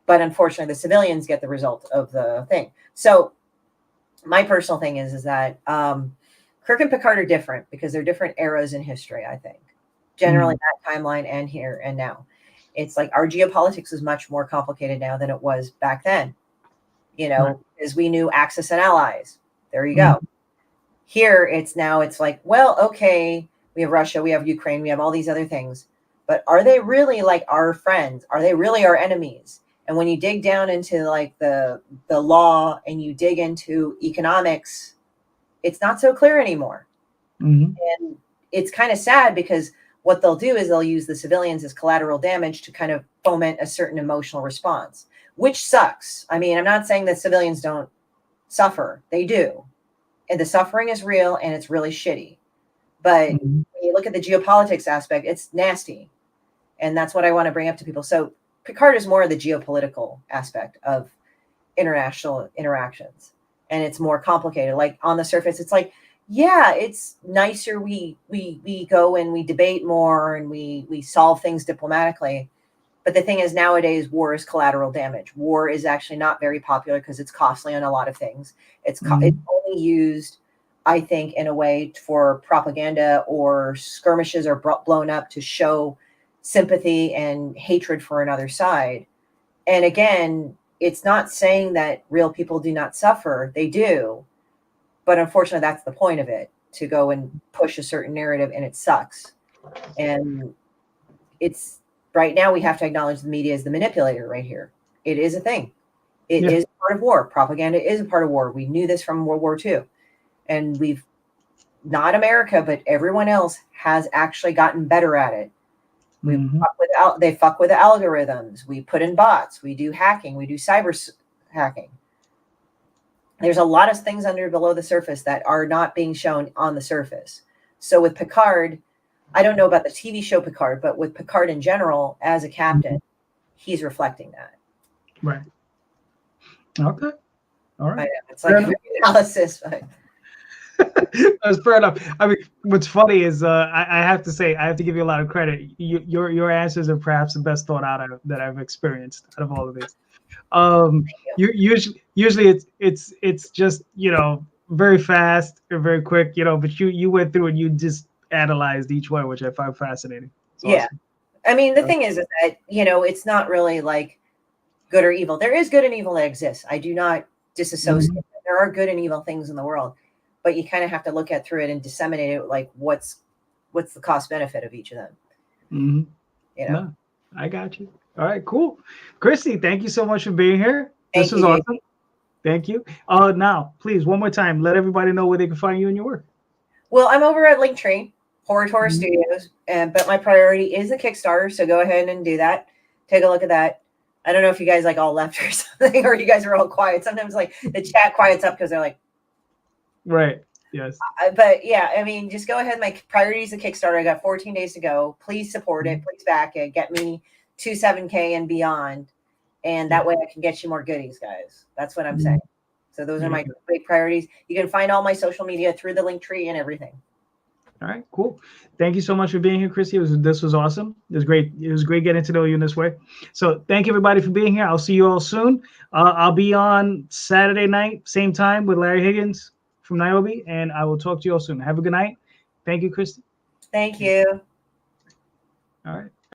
But unfortunately, the civilians get the result of the thing. So my personal thing is that Kirk and Picard are different because they're different eras in history, I think. Generally, that timeline and here and now. It's like our geopolitics is much more complicated now than it was back then. You know, as we knew Axis and allies. There you go. Here, it's like, well, okay, we have Russia, we have Ukraine, we have all these other things. But are they really like our friends? Are they really our enemies? And when you dig down into like the law and you dig into economics, it's not so clear anymore. And it's kind of sad, because what they'll do is they'll use the civilians as collateral damage to kind of foment a certain emotional response, which sucks. I mean, I'm not saying that civilians don't suffer. They do. And the suffering is real and it's really shitty. But when you look at the geopolitics aspect, it's nasty. And that's what I want to bring up to people. So Picard is more of the geopolitical aspect of international interactions. And it's more complicated. Like on the surface, it's like, yeah, it's nicer. We go and we debate more and we solve things diplomatically. But the thing is, nowadays, war is collateral damage. War is actually not very popular because it's costly on a lot of things. It's only used, I think, in a way for propaganda, or skirmishes are blown up to show sympathy and hatred for another side. And again, it's not saying that real people do not suffer. They do. But unfortunately, that's the point of it, to go and push a certain narrative, and it sucks. And it's right now we have to acknowledge the media is the manipulator right here. It is a thing. It is part of war. Propaganda is a part of war. We knew this from World War II. And we've, not America, but everyone else has actually gotten better at it. They fuck with the algorithms. We put in bots. We do hacking. We do cyber hacking. There's a lot of things below the surface that are not being shown on the surface. So with Picard, I don't know about the TV show Picard, but with Picard in general, as a captain, he's reflecting that. Right. Okay. All right. It's like analysis. But... That's fair enough. I mean, what's funny is I have to say, I have to give you a lot of credit. Your answers are perhaps the best thought out that I've experienced out of all of this. Usually it's just, you know, very fast or very quick, you know, but you went through and you just analyzed each one, which I find fascinating. It's awesome. I mean, the thing is that, you know, it's not really like good or evil. There is good and evil that exists. I do not disassociate. There are good and evil things in the world, but you kind of have to look through it and disseminate it. Like what's the cost benefit of each of them? You know, no, I got you. All right, cool. Christie, thank you so much for being here. This was awesome. Thank you. Now, please, one more time, let everybody know where they can find you and your work. Well, I'm over at Linktree, Horror Studios, but my priority is the Kickstarter. So go ahead and do that. Take a look at that. I don't know if you guys like all left or something, or you guys are all quiet. Sometimes like the chat quiets up because they're like, right. Yes. But yeah, I mean, just go ahead. My priority is the Kickstarter. I got 14 days to go. Please support it. Please back it. Get me to 7K and beyond. And that way I can get you more goodies, guys. That's what I'm saying. So those are my big priorities. You can find all my social media through the Linktree and everything. All right, cool. Thank you so much for being here, Christie. This was awesome. It was great. It was great getting to know you in this way. So thank you, everybody, for being here. I'll see you all soon. I'll be on Saturday night, same time, with Larry Higgins from Niobe, and I will talk to you all soon. Have a good night. Thank you, Christie. Thank you. All right.